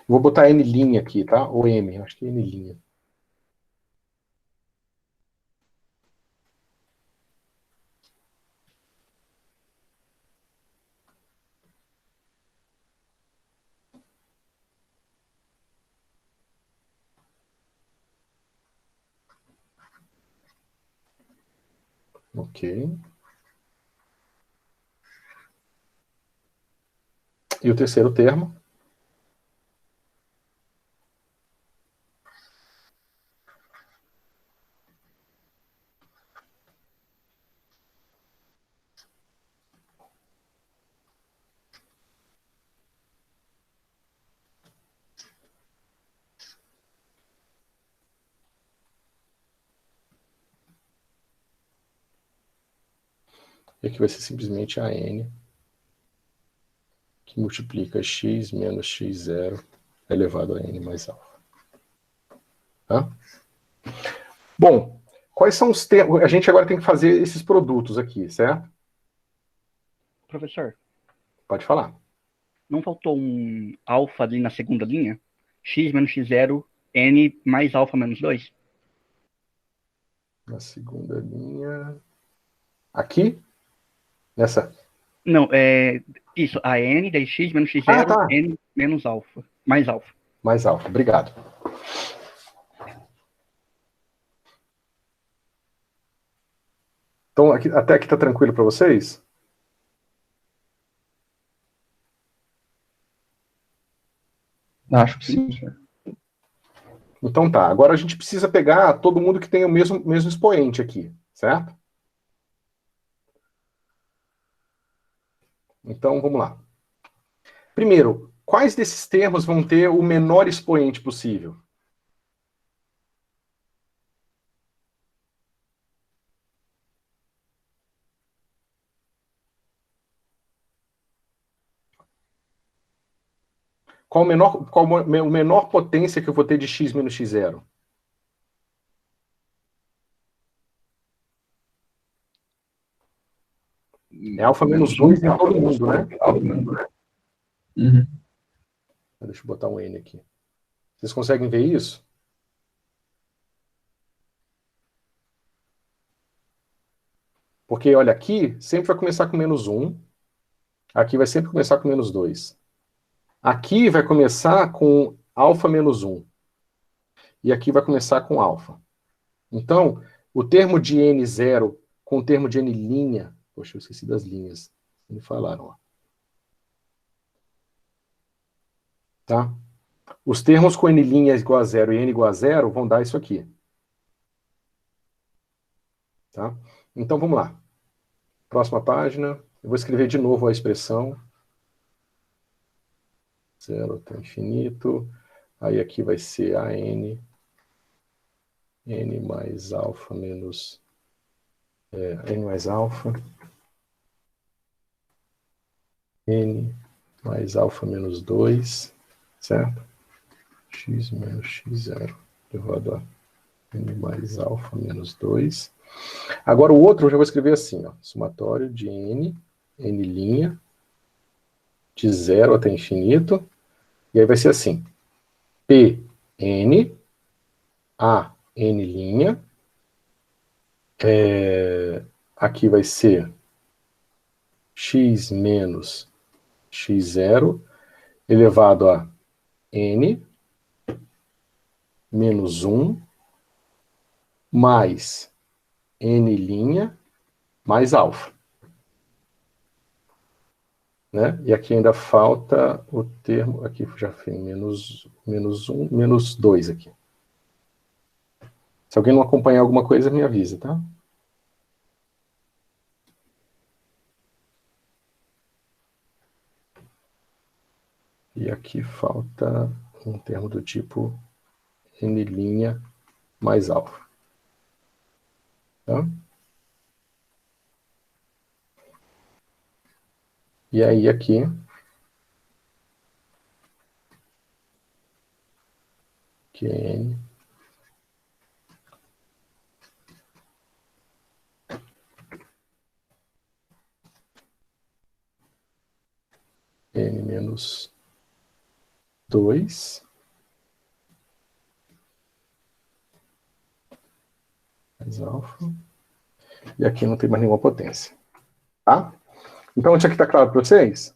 Vou botar N' aqui, tá? Ou M, acho que é N'. Ok. E o terceiro termo? E aqui vai ser simplesmente a N, que multiplica x menos x0 elevado a N mais alfa. Tá? Bom, quais são os termos? A gente agora tem que fazer esses produtos aqui, certo? Professor, Pode falar. não faltou um alfa ali na segunda linha? X menos x0, n mais alfa menos 2? Na segunda linha. Aqui? Nessa. Não, isso, a n, daí x menos x0, Ah, tá. n menos alfa, mais alfa. Mais alfa, obrigado. Então, até aqui tá tranquilo para vocês? Acho que sim, senhor. Então tá. Agora a gente precisa pegar todo mundo que tem o mesmo expoente aqui, certo? Então, vamos lá. Primeiro, quais desses termos vão ter o menor expoente possível? Qual a menor potência que eu vou ter de x menos x0? É alfa menos 2 em todo mundo, né? Uhum. Deixa eu botar um N aqui. Vocês conseguem ver isso? Porque, olha, aqui sempre vai começar com menos 1. Aqui vai sempre começar com menos 2. Aqui vai começar com alfa menos 1. E aqui vai começar com alfa. Então, o termo de N0 com o termo de N'... Poxa, eu esqueci das linhas. Me falaram, ó. Tá? Os termos com N' igual a 0 e N igual a 0 vão dar isso aqui. Tá? Então, vamos lá. Próxima página. Eu vou escrever de novo a expressão. 0 até infinito. Aí aqui vai ser a N. N mais alfa menos... N mais alfa. N mais alfa menos 2. Certo? X menos x0 elevado a N mais alfa menos 2. Agora o outro eu já vou escrever assim, ó, somatório de N, N', de 0 até infinito, e aí vai ser assim, Pn, A, N', aqui vai ser x menos x0, elevado a N, menos 1, mais N', mais alfa. Né? E aqui ainda falta o termo, aqui já foi menos 1, menos 2 aqui. Se alguém não acompanhar alguma coisa, me avisa, tá? E aqui falta um termo do tipo N' mais alfa. Tá? E aí aqui... que é N... N menos 2 mais alfa. E aqui não tem mais nenhuma potência. Tá? Então, isso aqui está claro para vocês?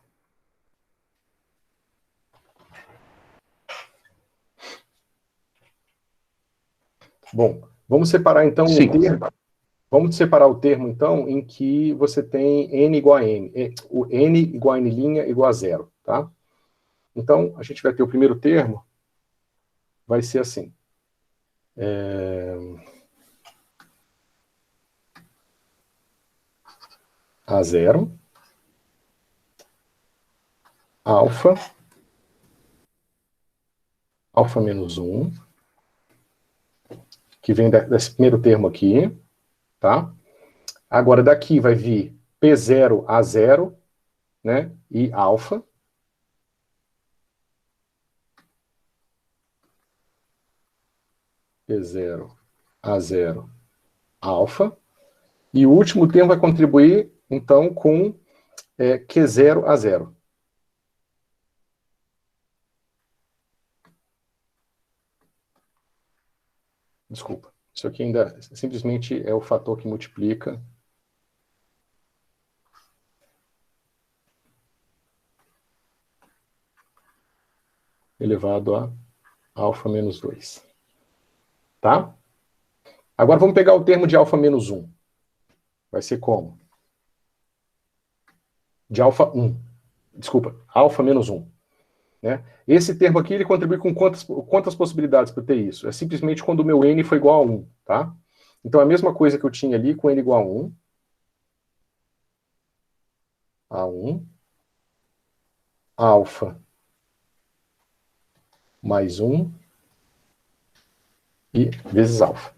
Bom, vamos separar então Sim. o termo. Vamos separar o termo, então, em que você tem n igual a n. O n igual a n' igual a zero, tá? Então, a gente vai ter o primeiro termo, vai ser assim. A0, alfa menos 1, que vem desse primeiro termo aqui, tá? Agora, daqui vai vir P0 a 0, né? E alfa. P0 a 0, alfa. E o último termo vai contribuir, então, com Q0 a 0. Desculpa. Isso aqui ainda simplesmente é o fator que multiplica. Elevado a alfa menos 2. Tá? Agora vamos pegar o termo de alfa menos 1. Vai ser como? De alfa 1. Desculpa, alfa menos 1. Né? Esse termo aqui, ele contribui com quantas possibilidades para ter isso? É simplesmente quando o meu n foi igual a 1, tá? Então, a mesma coisa que eu tinha ali com n igual a 1. A1. Alfa mais 1. E vezes alfa.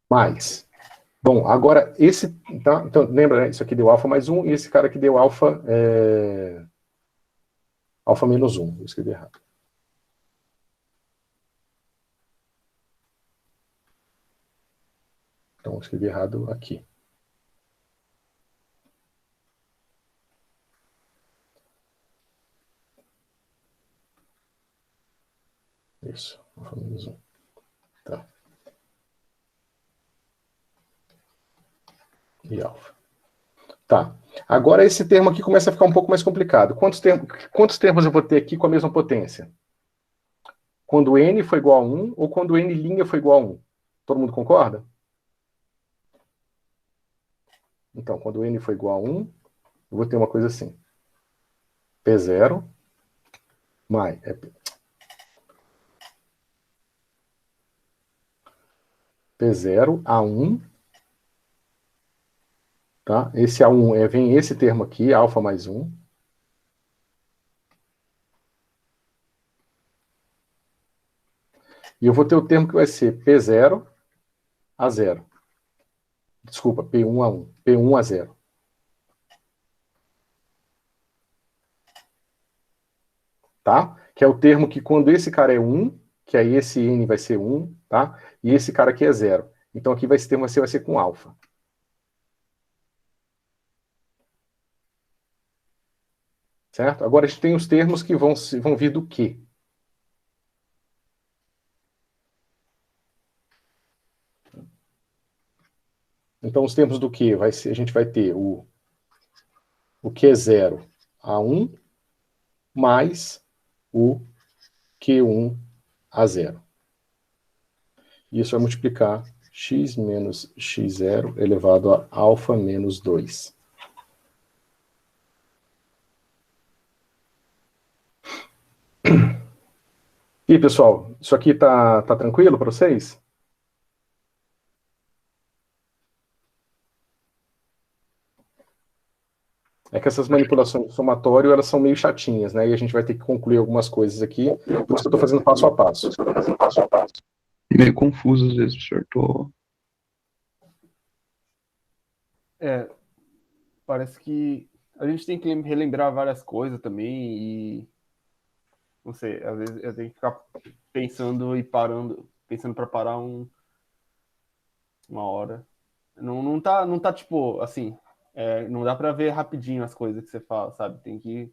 Mais. Bom, agora, esse... Tá? Então, lembra, né? Isso aqui deu alfa mais 1, e esse cara aqui deu alfa... alfa menos 1. Eu escrevi errado. Então, eu escrevi errado aqui. Isso, alfa menos 1. Tá. E alfa. Tá. Agora esse termo aqui começa a ficar um pouco mais complicado. Quantos termos eu vou ter aqui com a mesma potência? Quando n for igual a 1 ou quando n' for igual a 1? Todo mundo concorda? Então, quando n for igual a 1, eu vou ter uma coisa assim. P0 mais... P0 a 1, tá? Esse A1 vem esse termo aqui, alfa mais 1. E eu vou ter o termo que vai ser P0 a 0. Desculpa, P1 a 1. P1 a 0. Tá? Que é o termo que quando esse cara é 1, que aí esse N vai ser 1, tá? E esse cara aqui é 0. Então aqui esse termo vai ser com alfa. Certo? Agora a gente tem os termos que vão vir do quê? Então os termos do quê? A gente vai ter o Q0 a 1 mais o Q1 a 0. Isso vai multiplicar x menos x0 elevado a alfa menos 2. E pessoal, isso aqui tá tranquilo para vocês? É que essas manipulações de somatório, elas são meio chatinhas, né? E a gente vai ter que concluir algumas coisas aqui. Por isso que eu estou fazendo passo a passo. Meio confuso às vezes, professor. Parece que a gente tem que relembrar várias coisas também e não sei, às vezes eu tenho que ficar pensando e parando, pensando para parar uma hora. Não tá tipo assim, não dá para ver rapidinho as coisas que você fala, sabe? Tem que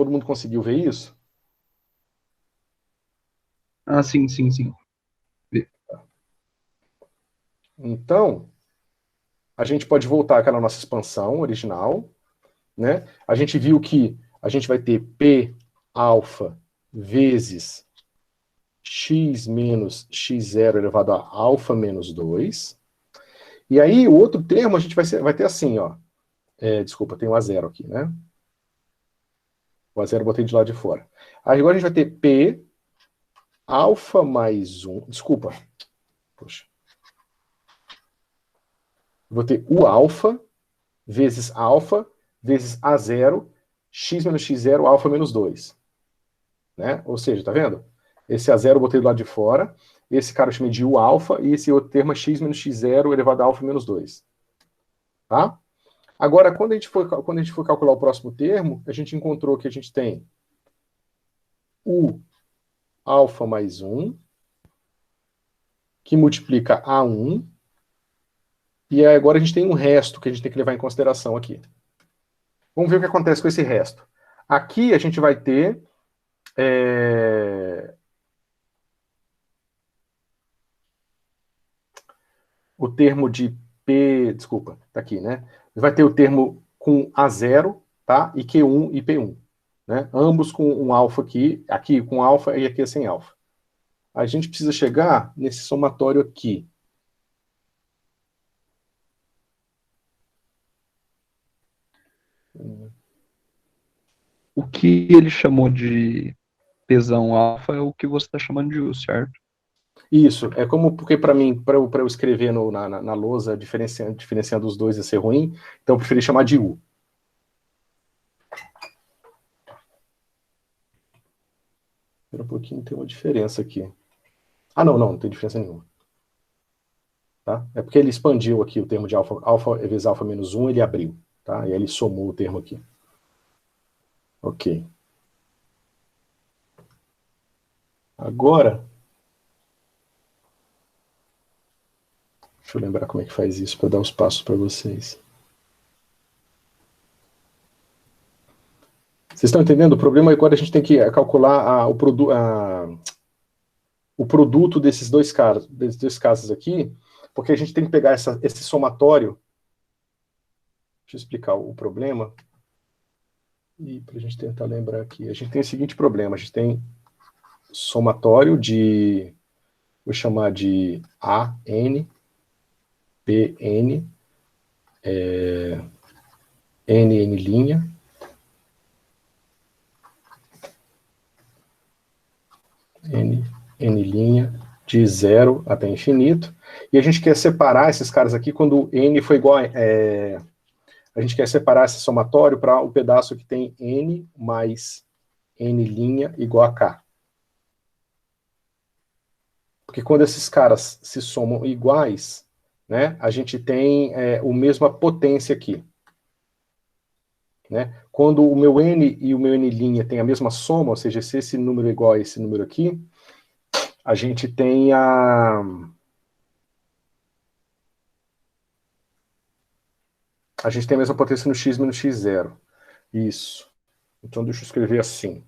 Todo mundo conseguiu ver isso? Ah, sim, sim, sim. Então, a gente pode voltar àquela nossa expansão original, né? A gente viu que a gente vai ter P alfa vezes x menos x0 elevado a alfa menos 2. E aí, o outro termo a gente vai ter assim, ó. Desculpa, tem um a zero aqui, né? O a zero eu botei de lado de fora. Aí agora a gente vai ter P alfa mais 1. Desculpa. Poxa. Vou ter o alfa vezes a zero, x menos x0, alfa menos 2. Né? Ou seja, tá vendo? Esse a zero eu botei do lado de fora, esse cara eu chamei de u alfa, e esse outro termo é x menos x0 elevado a alfa menos 2. Tá? Agora, quando a gente for calcular o próximo termo, a gente encontrou que a gente tem u alfa mais 1, que multiplica a1, e agora a gente tem um resto que a gente tem que levar em consideração aqui. Vamos ver o que acontece com esse resto. Aqui a gente vai ter o termo de P, desculpa, tá aqui, né? Vai ter o termo com A0, tá? E Q1 e P1, né? Ambos com um alfa aqui com alfa e aqui sem alfa. A gente precisa chegar nesse somatório aqui. O que ele chamou de pesão alfa é o que você está chamando de U, certo? Isso, é como, porque para mim, para eu escrever na lousa, diferenciando os dois ia ser ruim, então eu preferi chamar de U. Espera um pouquinho, tem uma diferença aqui. Ah, não tem diferença nenhuma. Tá? É porque ele expandiu aqui o termo de alfa vezes alfa menos 1, ele abriu. Tá? E aí ele somou o termo aqui. Ok. Agora, deixa eu lembrar como é que faz isso para dar os passos para vocês. Vocês estão entendendo? O problema é que agora a gente tem que calcular o produto desses dois casos aqui, porque a gente tem que pegar esse somatório. Deixa eu explicar o problema. E para a gente tentar lembrar aqui. A gente tem o seguinte problema: a gente tem somatório de, vou chamar de AN, PN, NN', N' de 0 até infinito. E a gente quer separar esses caras aqui quando N for igual a gente quer separar esse somatório para o pedaço que tem N mais N' igual a K. Porque quando esses caras se somam iguais, né, a gente tem a mesma potência aqui. Né? Quando o meu N e o meu N' têm a mesma soma, ou seja, se esse número é igual a esse número aqui, a gente tem a mesma potência no x menos x0. Isso. Então deixa eu escrever assim,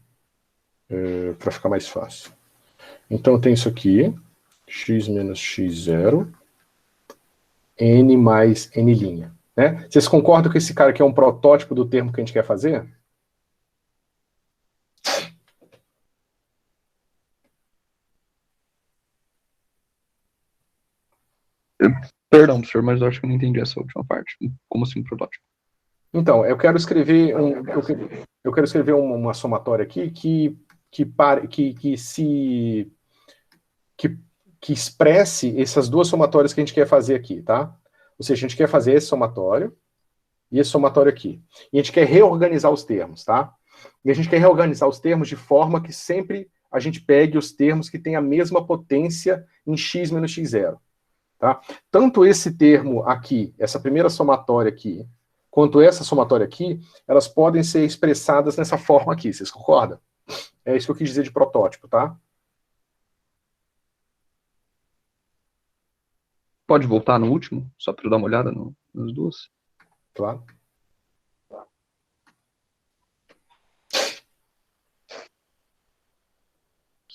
para ficar mais fácil. Então tem isso aqui, x menos x0, n mais n'. Né? Vocês concordam que esse cara aqui é um protótipo do termo que a gente quer fazer? Perdão, professor, mas eu acho que eu não entendi essa última parte. Como assim, protótipo? Então, eu quero escrever uma somatória aqui que expresse essas duas somatórias que a gente quer fazer aqui, tá? Ou seja, a gente quer fazer esse somatório e esse somatório aqui. E a gente quer reorganizar os termos, tá? E a gente quer reorganizar os termos de forma que sempre a gente pegue os termos que têm a mesma potência em x menos x0. Tá? Tanto esse termo aqui, essa primeira somatória aqui, quanto essa somatória aqui, elas podem ser expressadas nessa forma aqui, vocês concordam? É isso que eu quis dizer de protótipo, tá? Pode voltar no último, só para eu dar uma olhada nas duas? Claro.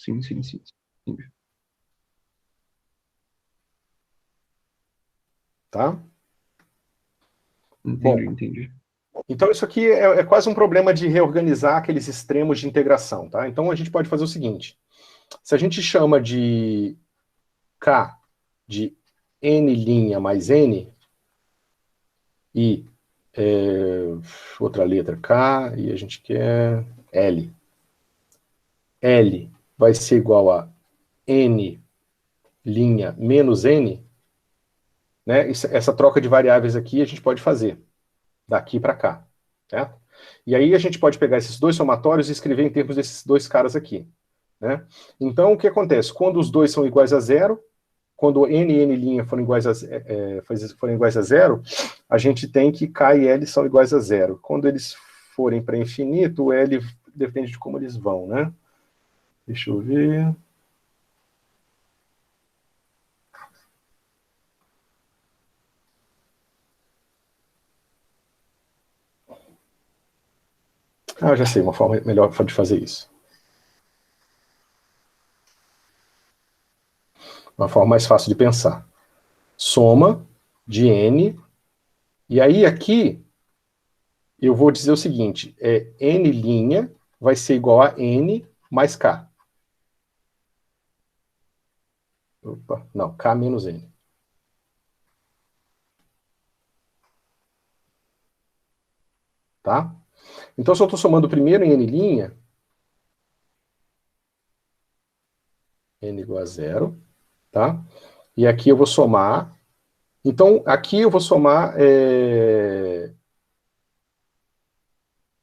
Sim, sim, sim. Entendi. Tá? Entendi, Bom, entendi. então isso aqui é quase um problema de reorganizar aqueles extremos de integração, tá? Então a gente pode fazer o seguinte: se a gente chama de K de n' mais n, e outra letra K, e a gente quer L. L vai ser igual a n' menos n, né? Essa troca de variáveis aqui a gente pode fazer daqui para cá, certo? E aí a gente pode pegar esses dois somatórios e escrever em termos desses dois caras aqui, né? Então o que acontece? Quando os dois são iguais a zero, quando n e n' forem iguais a zero, a gente tem que K e L são iguais a zero. Quando eles forem para infinito, o L depende de como eles vão, né? Deixa eu ver. Ah, já sei, uma forma melhor de fazer isso. Uma forma mais fácil de pensar. Soma de n, e aí aqui eu vou dizer o seguinte, n' vai ser igual a n mais k. Opa, não, k menos n. Tá? Então, se eu estou somando primeiro em n', n igual a zero, tá? E aqui eu vou somar. Então, aqui eu vou somar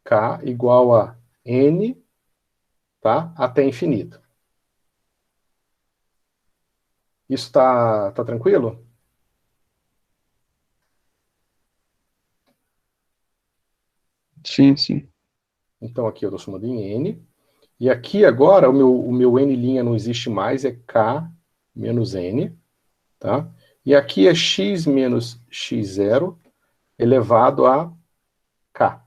k igual a n, tá? Até infinito. Isso tá tranquilo? Sim, sim. Então, aqui eu estou somando em n. E aqui agora o meu n' não existe mais, é k menos n, tá? E aqui é x menos x0 elevado a k.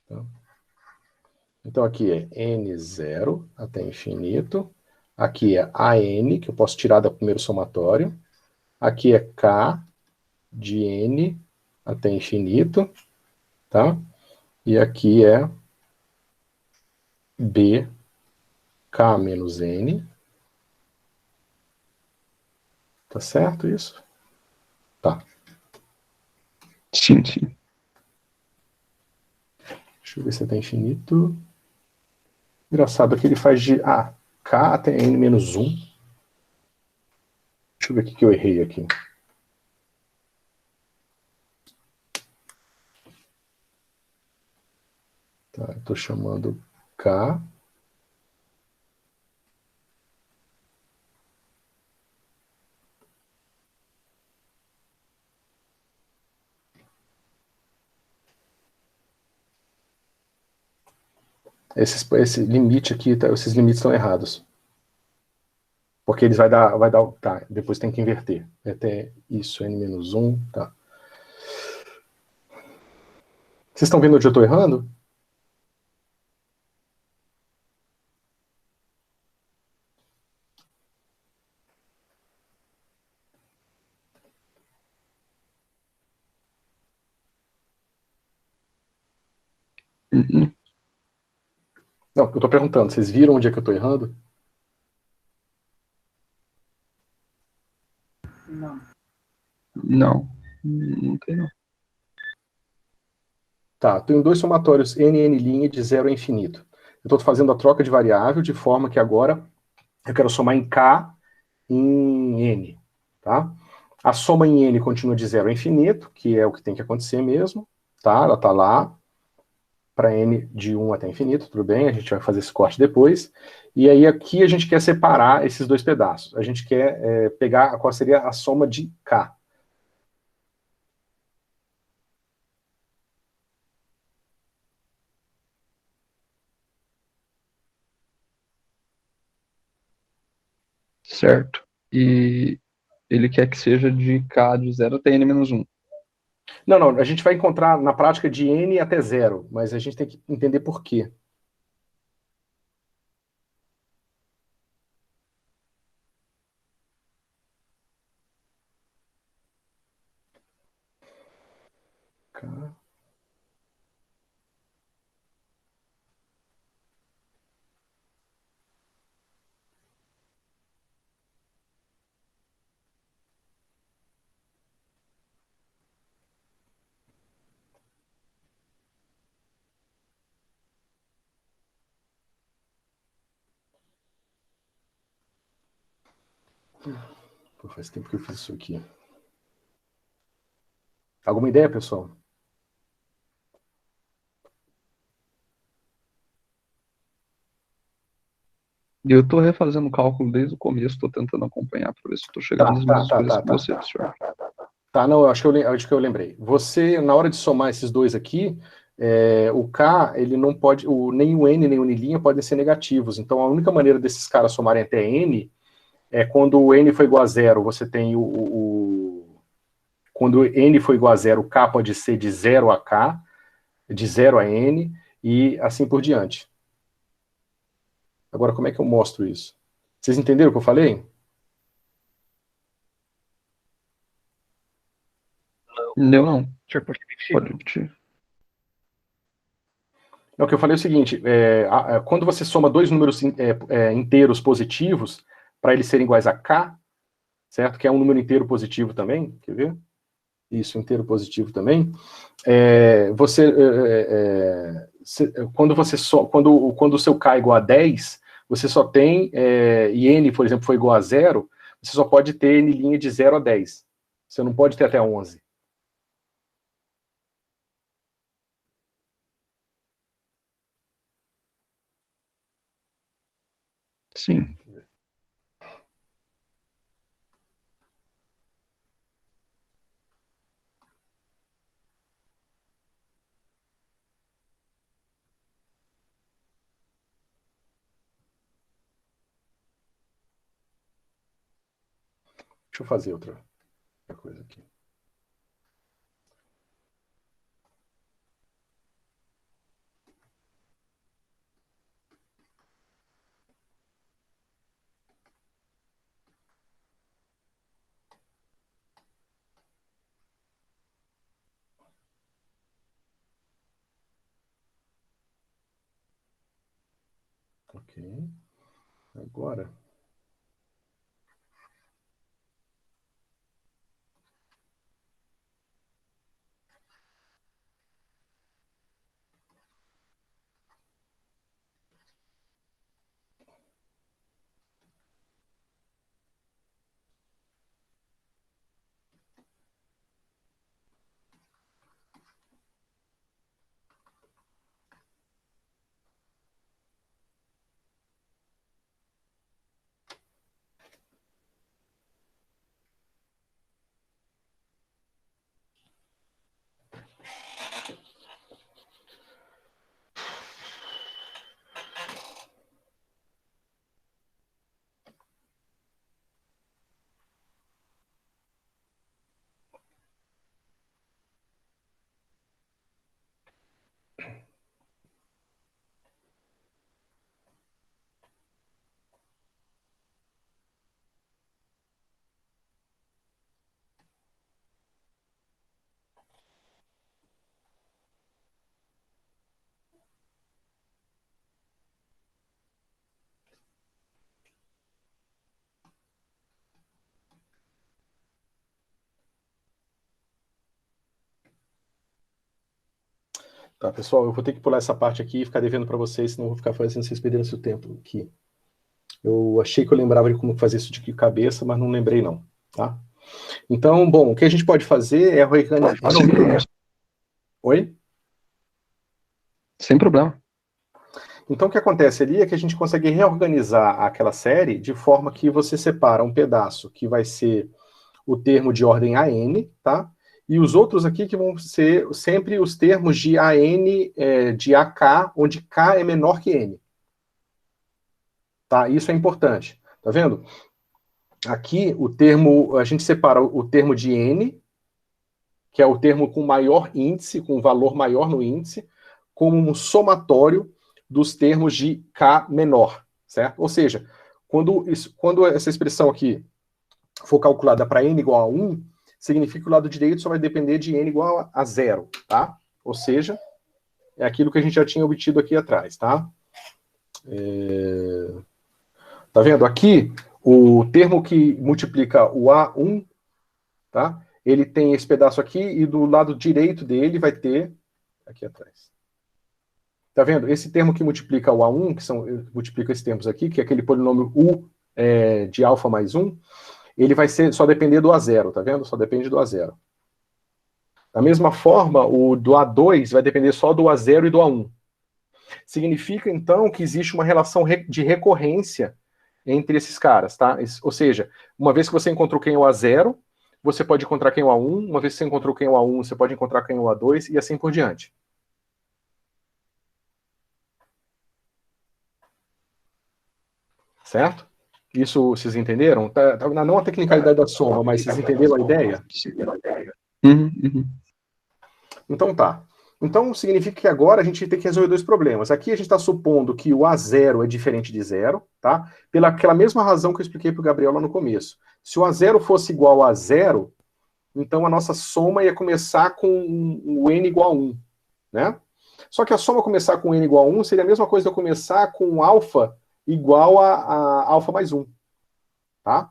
Tá? Então aqui é n0 até infinito. Aqui é an, que eu posso tirar do primeiro somatório. Aqui é k de n até infinito, tá? E aqui é b k menos n. Tá certo isso? Tá. Sim, sim. Deixa eu ver se até infinito. Engraçado que ele faz de k até n menos 1. Deixa eu ver o que eu errei aqui. Tá, eu estou chamando k. Esse limite aqui, esses limites estão errados. Porque eles vai dar, tá, depois tem que inverter. Até isso, n menos 1, tá. Vocês estão vendo onde eu estou errando? Uhum. Não, eu estou perguntando, vocês viram onde é que eu estou errando? Não. Não. Não tem não. Tá, tenho dois somatórios n e n' de 0 a infinito. Eu estou fazendo a troca de variável de forma que agora eu quero somar em k em n, tá? A soma em n continua de 0 a infinito, que é o que tem que acontecer mesmo, tá? Ela está lá para n de 1 até infinito, tudo bem, a gente vai fazer esse corte depois. E aí aqui a gente quer separar esses dois pedaços. A gente quer pegar qual seria a soma de k. Certo. E ele quer que seja de k de 0 até n menos 1. Não, não, a gente vai encontrar na prática de n até zero, mas a gente tem que entender por quê. K. Pô, faz tempo que eu fiz isso aqui. Alguma ideia, pessoal? E eu tô refazendo o cálculo desde o começo, tô tentando acompanhar para ver se eu tô chegando nas mesmas coisas que você, professor. Tá, não, acho que eu lembrei. Você, na hora de somar esses dois aqui, o K, ele não pode, nem o N nem o N' podem ser negativos. Então, a única maneira desses caras somarem até N é quando o N for igual a zero, você tem quando N for igual a zero, o K pode ser de 0 a K, de 0 a N, e assim por diante. Agora, como é que eu mostro isso? Vocês entenderam o que eu falei? Não. Senhor, pode repetir? Pode repetir. O que eu falei é o seguinte, quando você soma dois números inteiros positivos, para eles serem iguais a K, certo? Que é um número inteiro positivo também, quer ver? Isso, inteiro positivo também. Quando o seu K é igual a 10, você só tem, e N, por exemplo, foi igual a 0, você só pode ter N' de 0 a 10. Você não pode ter até 11. Sim. Deixa eu fazer outra coisa aqui. Ok. Agora... Tá, pessoal, eu vou ter que pular essa parte aqui e ficar devendo para vocês, senão eu vou ficar fazendo vocês perderem seu tempo aqui. Eu achei que eu lembrava de como fazer isso de cabeça, mas não lembrei não, tá? Então, bom, o que a gente pode fazer é organizar... Oi? Sem problema. Então, o que acontece ali é que a gente consegue reorganizar aquela série de forma que você separa um pedaço que vai ser o termo de ordem AN, tá? E os outros aqui que vão ser sempre os termos de AN, de AK, onde K é menor que N. Tá? Isso é importante. Tá vendo? Aqui, a gente separa o termo de N, que é o termo com maior índice, com valor maior no índice, como um somatório dos termos de K menor, certo? Ou seja, quando essa expressão aqui for calculada para n igual a 1, significa que o lado direito só vai depender de n igual a 0, tá? Ou seja, é aquilo que a gente já tinha obtido aqui atrás, tá? Tá vendo? Aqui, o termo que multiplica o A1, tá? Ele tem esse pedaço aqui e do lado direito dele vai ter aqui atrás. Tá vendo? Esse termo que multiplica o A1, multiplica esses termos aqui, que é aquele polinômio U de alfa mais 1, ele vai só depender do A0, tá vendo? Só depende do A0. Da mesma forma, o do A2 vai depender só do A0 e do A1. Significa, então, que existe uma relação de recorrência entre esses caras, tá? Ou seja, uma vez que você encontrou quem é o A0, você pode encontrar quem é o A1, uma vez que você encontrou quem é o A1, você pode encontrar quem é o A2, e assim por diante. Certo? Isso vocês entenderam? Não a tecnicalidade da soma, mas vocês entenderam a ideia? Então tá. Então significa que agora a gente tem que resolver dois problemas. Aqui a gente está supondo que o A0 é diferente de 0, tá? Pelaquela mesma razão que eu expliquei para o Gabriel lá no começo. Se o A0 fosse igual a 0, então a nossa soma ia começar com o n igual a 1, né? Só que a soma começar com n igual a 1 seria a mesma coisa de eu começar com alfa igual a alfa mais 1, tá?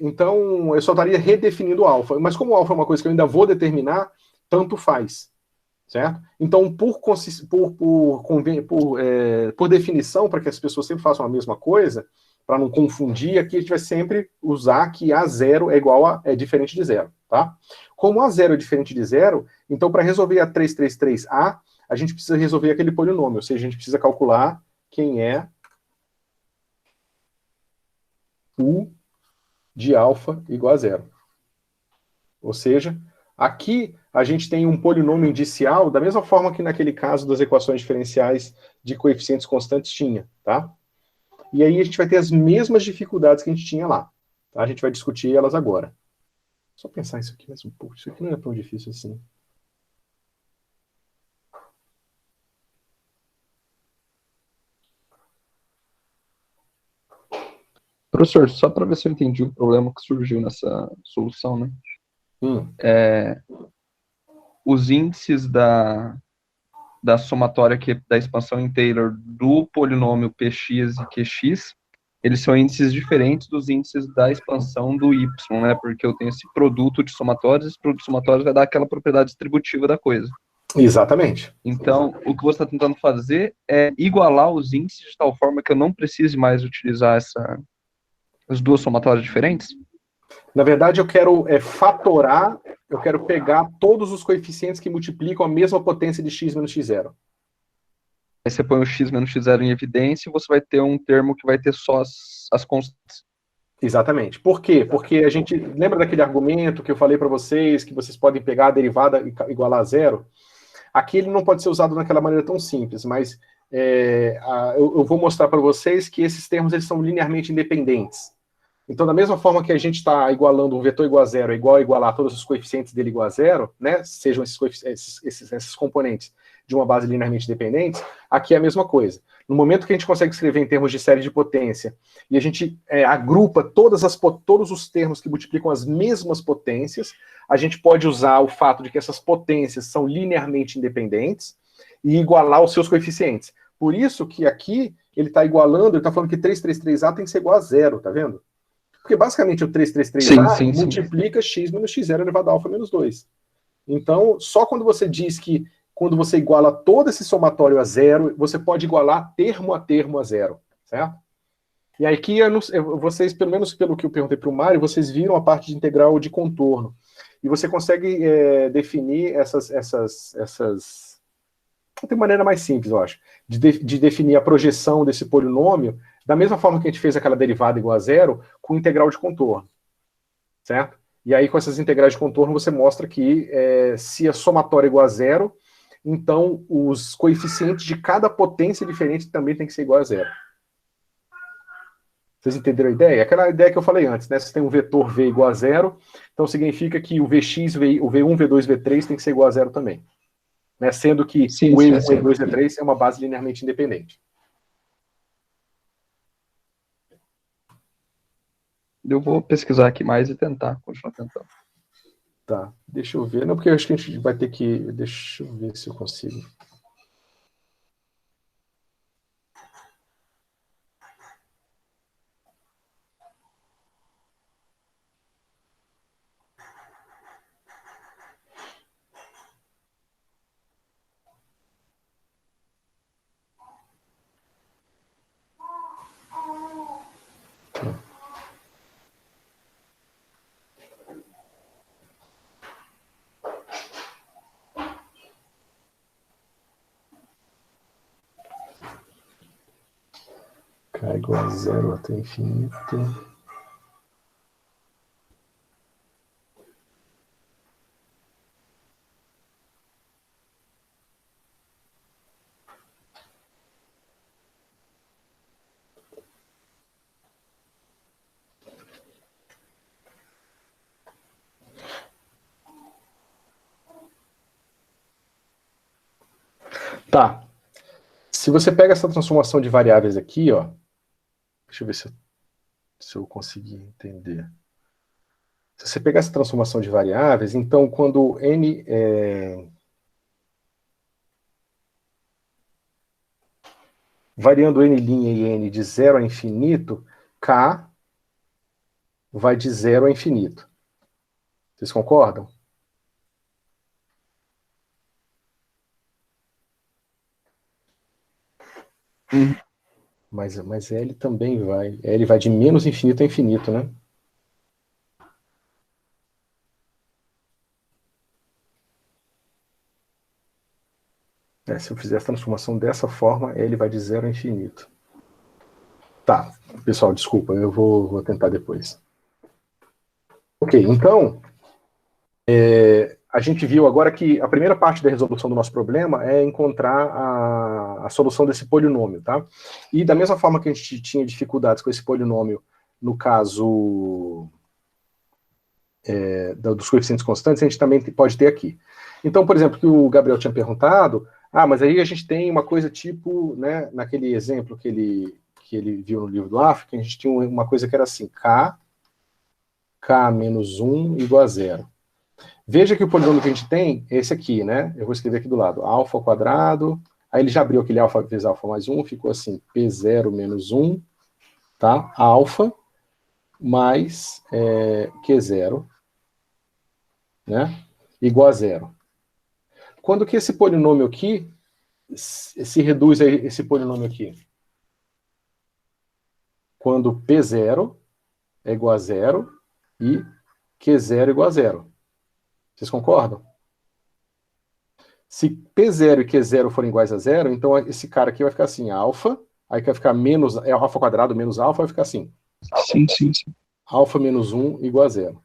Então, eu só estaria redefinindo alfa. Mas como alfa é uma coisa que eu ainda vou determinar, tanto faz, certo? Então, por definição, para que as pessoas sempre façam a mesma coisa, para não confundir, aqui a gente vai sempre usar que A0 é diferente de 0, tá? Como A0 é diferente de 0, então, para resolver a 333A, a gente precisa resolver aquele polinômio, ou seja, a gente precisa calcular quem é U de alfa igual a 0. Ou seja, aqui a gente tem um polinômio indicial, da mesma forma que naquele caso das equações diferenciais de coeficientes constantes tinha, tá? E aí a gente vai ter as mesmas dificuldades que a gente tinha lá. Tá? A gente vai discutir elas agora. Só pensar isso aqui mais um pouco. Isso aqui não é tão difícil assim. Professor, só para ver se eu entendi o problema que surgiu nessa solução, né? Os índices da somatória aqui, da expansão em Taylor do polinômio px e qx, eles são índices diferentes dos índices da expansão do y, né? Porque eu tenho esse produto de somatórios, esse produto de somatórios vai dar aquela propriedade distributiva da coisa. Exatamente. Então, o que você está tentando fazer é igualar os índices de tal forma que eu não precise mais utilizar as duas somatórias diferentes? Na verdade, eu quero fatorar, eu quero pegar todos os coeficientes que multiplicam a mesma potência de x menos x0. Aí você põe o x menos x0 em evidência e você vai ter um termo que vai ter só as constantes. Exatamente. Por quê? Porque a gente lembra daquele argumento que eu falei para vocês, que vocês podem pegar a derivada e igualar a 0? Aqui ele não pode ser usado daquela maneira tão simples, mas eu vou mostrar para vocês que esses termos eles são linearmente independentes. Então, da mesma forma que a gente está igualando um vetor igual a 0 é igual a igualar todos os coeficientes dele igual a 0, né? Sejam esses componentes de uma base linearmente independente, aqui é a mesma coisa. No momento que a gente consegue escrever em termos de série de potência, e a gente agrupa todos os termos que multiplicam as mesmas potências, a gente pode usar o fato de que essas potências são linearmente independentes e igualar os seus coeficientes. Por isso que aqui ele está igualando, ele está falando que 333A tem que ser igual a 0, tá vendo? Porque basicamente o 333A multiplica x menos x0 elevado a alfa menos 2. Então, só quando você diz que quando você iguala todo esse somatório a 0, você pode igualar termo a termo a 0, certo? E aqui, vocês, pelo menos pelo que eu perguntei para o Mário, vocês viram a parte de integral de contorno. E você consegue definir essas... Tem maneira mais simples, eu acho, de definir a projeção desse polinômio da mesma forma que a gente fez aquela derivada igual a 0, com integral de contorno, certo? E aí, com essas integrais de contorno, você mostra que se a somatória é igual a 0, então os coeficientes de cada potência diferente também tem que ser igual a 0. Vocês entenderam a ideia? Aquela ideia que eu falei antes, né? Se tem um vetor V igual a zero, então significa que o Vx, o V1, V2, V3 tem que ser igual a zero também. Né? Sendo que Sim, o E1, sim. E2, E3 é uma base linearmente independente. Eu vou pesquisar aqui mais e tentar, continuar tentando. Tá, deixa eu ver. Não, porque eu acho que a gente vai ter que... Deixa eu ver se eu consigo. K igual a zero até infinito. Tá. Se você pega essa transformação de variáveis aqui, ó, deixa eu ver se eu conseguir entender. Se você pegar essa transformação de variáveis, então quando n variando n' e n de 0 a infinito, k vai de 0 a infinito. Vocês concordam? Mas L também vai. L vai de menos infinito a infinito, né? Se eu fizer a transformação dessa forma, L vai de 0 a infinito. Tá, pessoal, desculpa, eu vou tentar depois. Ok, então, a gente viu agora que a primeira parte da resolução do nosso problema é encontrar a solução desse polinômio, tá? E da mesma forma que a gente tinha dificuldades com esse polinômio no caso dos coeficientes constantes, a gente também pode ter aqui. Então, por exemplo, que o Gabriel tinha perguntado, mas aí a gente tem uma coisa tipo, né, naquele exemplo que ele viu no livro do África, a gente tinha uma coisa que era assim, k menos 1 igual a 0. Veja que o polinômio que a gente tem é esse aqui, né? Eu vou escrever aqui do lado, alfa ao quadrado, aí ele já abriu aquele alfa vezes alfa mais 1, ficou assim, P0 menos 1, tá? Alfa mais Q0, né? Igual a 0. Quando que esse polinômio aqui se reduz a esse polinômio aqui? Quando P0 é igual a 0 e Q0 é igual a 0. Vocês concordam? Se P0 e Q0 forem iguais a 0, então esse cara aqui vai ficar assim, alfa, aí vai ficar menos, alfa quadrado menos alfa, vai ficar assim. Sim. Alfa menos 1 igual a 0.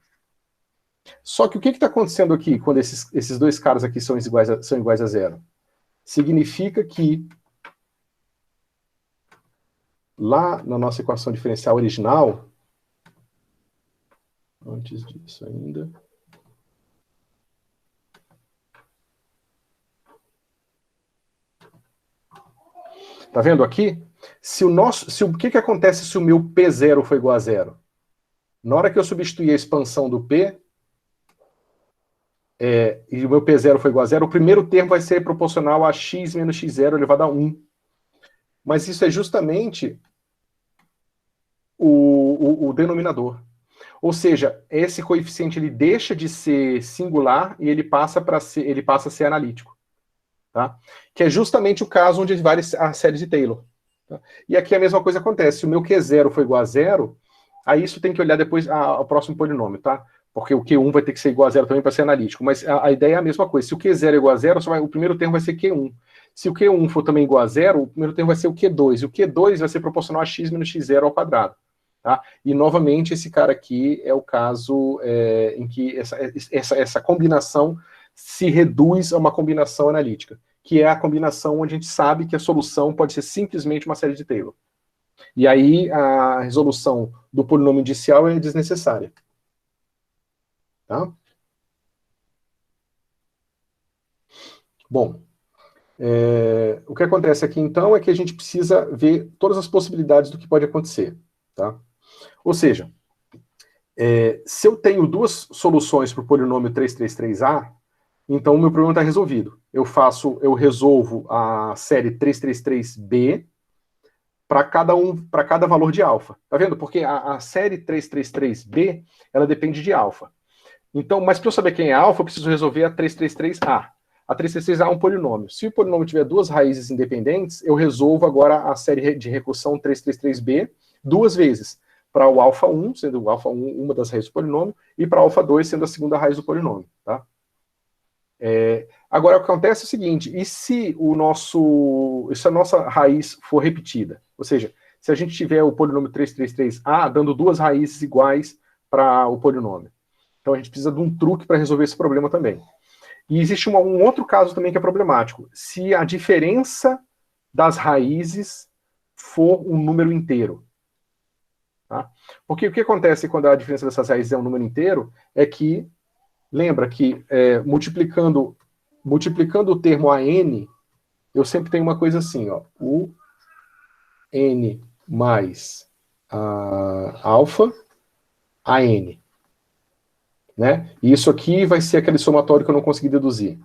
Só que o que está acontecendo aqui quando esses dois caras aqui são iguais a 0? Significa que lá na nossa equação diferencial original, antes disso ainda, tá vendo aqui? O que acontece se o meu P0 for igual a 0? Na hora que eu substituir a expansão do P, e o meu P0 for igual a 0, o primeiro termo vai ser proporcional a x menos x0 elevado a 1. Mas isso é justamente o denominador. Ou seja, esse coeficiente ele deixa de ser singular e ele passa a ser analítico. Tá? Que é justamente o caso onde vale a série de Taylor. Tá? E aqui a mesma coisa acontece. Se o meu Q0 for igual a 0, aí isso tem que olhar depois ao próximo polinômio, tá? Porque o Q1 vai ter que ser igual a 0 também para ser analítico. Mas a ideia é a mesma coisa. Se o Q0 é igual a 0, o primeiro termo vai ser Q1. Se o Q1 for também igual a 0, o primeiro termo vai ser o Q2. E o Q2 vai ser proporcional a x menos x0 ao quadrado. Tá? E, novamente, esse cara aqui é o caso em que essa combinação se reduz a uma combinação analítica, que é a combinação onde a gente sabe que a solução pode ser simplesmente uma série de Taylor. E aí a resolução do polinômio indicial é desnecessária. Tá? Bom, o que acontece aqui então é que a gente precisa ver todas as possibilidades do que pode acontecer. Tá? Ou seja, se eu tenho duas soluções para o polinômio 333A, então o meu problema está resolvido. Eu resolvo a série 333B para cada valor de alfa. Tá vendo? Porque a série 333B, ela depende de alfa. Então, mas para eu saber quem é alfa, eu preciso resolver a 333A. A 333A é um polinômio. Se o polinômio tiver duas raízes independentes, eu resolvo agora a série de recursão 333B duas vezes. Para o alfa 1, sendo o alfa 1 uma das raízes do polinômio, e para alfa 2 sendo a segunda raiz do polinômio. Tá? Agora, o que acontece é o seguinte, e se a nossa raiz for repetida? Ou seja, se a gente tiver o polinômio 333A dando duas raízes iguais para o polinômio. Então, a gente precisa de um truque para resolver esse problema também. E existe um outro caso também que é problemático. Se a diferença das raízes for um número inteiro. Tá? Porque o que acontece quando a diferença dessas raízes é um número inteiro é que, lembra que multiplicando o termo AN, eu sempre tenho uma coisa assim, ó, o N mais alfa AN. Né? E isso aqui vai ser aquele somatório que eu não consegui deduzir.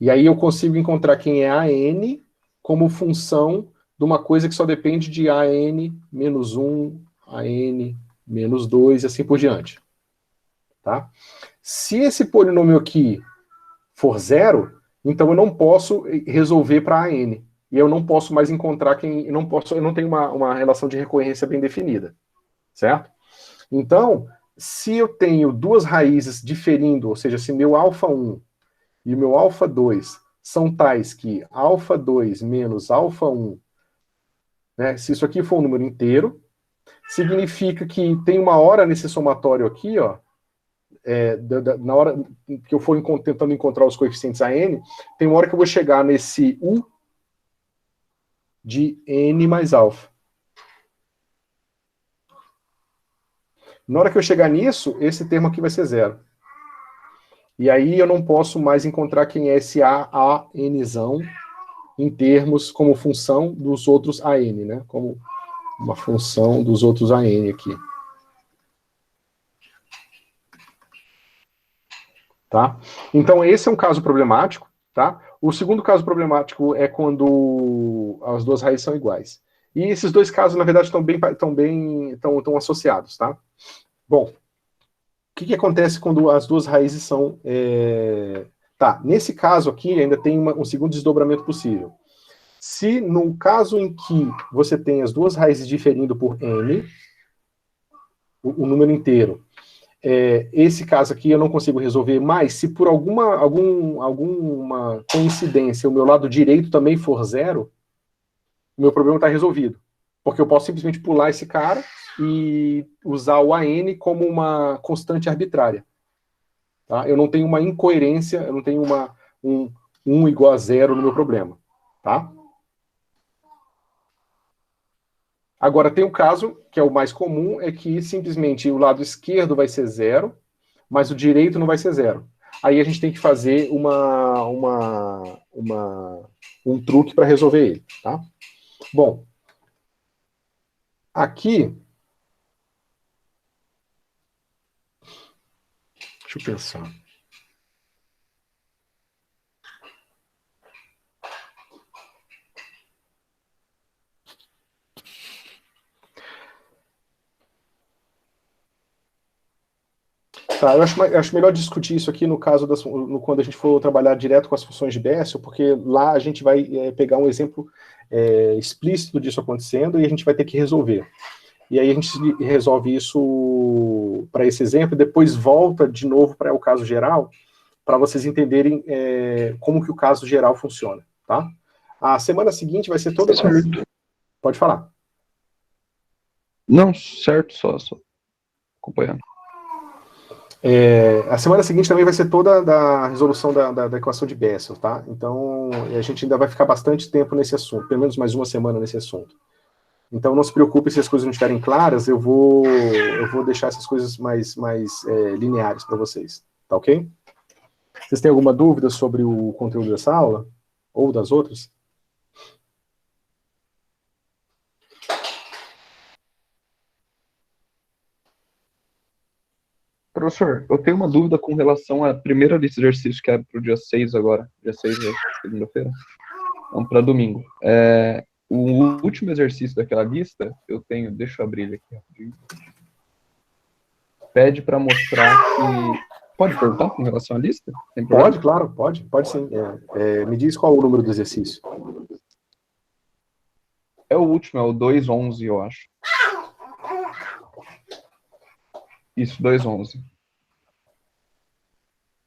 E aí eu consigo encontrar quem é AN como função de uma coisa que só depende de AN menos 1, AN menos 2 e assim por diante. Tá? Se esse polinômio aqui for zero, então eu não posso resolver para AN. E eu não posso mais encontrar quem... Eu não tenho uma relação de recorrência bem definida. Certo? Então... Se eu tenho duas raízes diferindo, ou seja, se meu alfa 1 e o meu alfa 2 são tais que alfa 2 menos alfa 1, né, se isso aqui for um número inteiro, significa que tem uma hora nesse somatório aqui, ó, na hora que eu for tentando encontrar os coeficientes AN, tem uma hora que eu vou chegar nesse U de N mais alfa. Na hora que eu chegar nisso, esse termo aqui vai ser zero. E aí eu não posso mais encontrar quem é esse ANzão em termos como função dos outros AN, né? Como uma função dos outros AN aqui. Tá? Então esse é um caso problemático, tá? O segundo caso problemático é quando as duas raízes são iguais. E esses dois casos, na verdade, estão associados, tá? Bom, o que acontece quando as duas raízes são... Tá, nesse caso aqui ainda tem um segundo desdobramento possível. Se no caso em que você tem as duas raízes diferindo por n, o número inteiro, esse caso aqui eu não consigo resolver, mas se por alguma coincidência o meu lado direito também for zero, o meu problema está resolvido. Porque eu posso simplesmente pular esse cara e usar o AN como uma constante arbitrária. Tá? Eu não tenho uma incoerência, eu não tenho um 1 igual a 0 no meu problema. Tá? Agora, tem o caso, que é o mais comum, é que simplesmente o lado esquerdo vai ser 0, mas o direito não vai ser 0. Aí a gente tem que fazer um truque para resolver ele. Tá? Bom, aqui... Deixa eu pensar. Tá, eu acho melhor discutir isso aqui no caso quando a gente for trabalhar direto com as funções de Bessel, porque lá a gente vai pegar um exemplo explícito disso acontecendo e a gente vai ter que resolver. E aí a gente resolve isso para esse exemplo e depois volta de novo para o caso geral, para vocês entenderem como que o caso geral funciona, tá? A semana seguinte vai ser toda... Pode falar. Não, certo, só acompanhando. A semana seguinte também vai ser toda da resolução da equação de Bessel, tá? Então, a gente ainda vai ficar bastante tempo nesse assunto, pelo menos mais uma semana nesse assunto. Então não se preocupe se as coisas não estiverem claras, eu vou deixar essas coisas mais lineares para vocês, tá ok? Vocês têm alguma dúvida sobre o conteúdo dessa aula? Ou das outras? Professor, eu tenho uma dúvida com relação à primeira lista de exercícios, que é para o dia 6 agora. Dia 6 é segunda-feira. Vamos para domingo. O último exercício daquela lista, eu tenho... Deixa eu abrir ele aqui rapidinho. Pede para mostrar que... Pode perguntar com relação à lista? Tem problema? Pode, claro, pode sim. Me diz qual é o número do exercício. É o último, é o 2.11, eu acho. Isso, 2.11.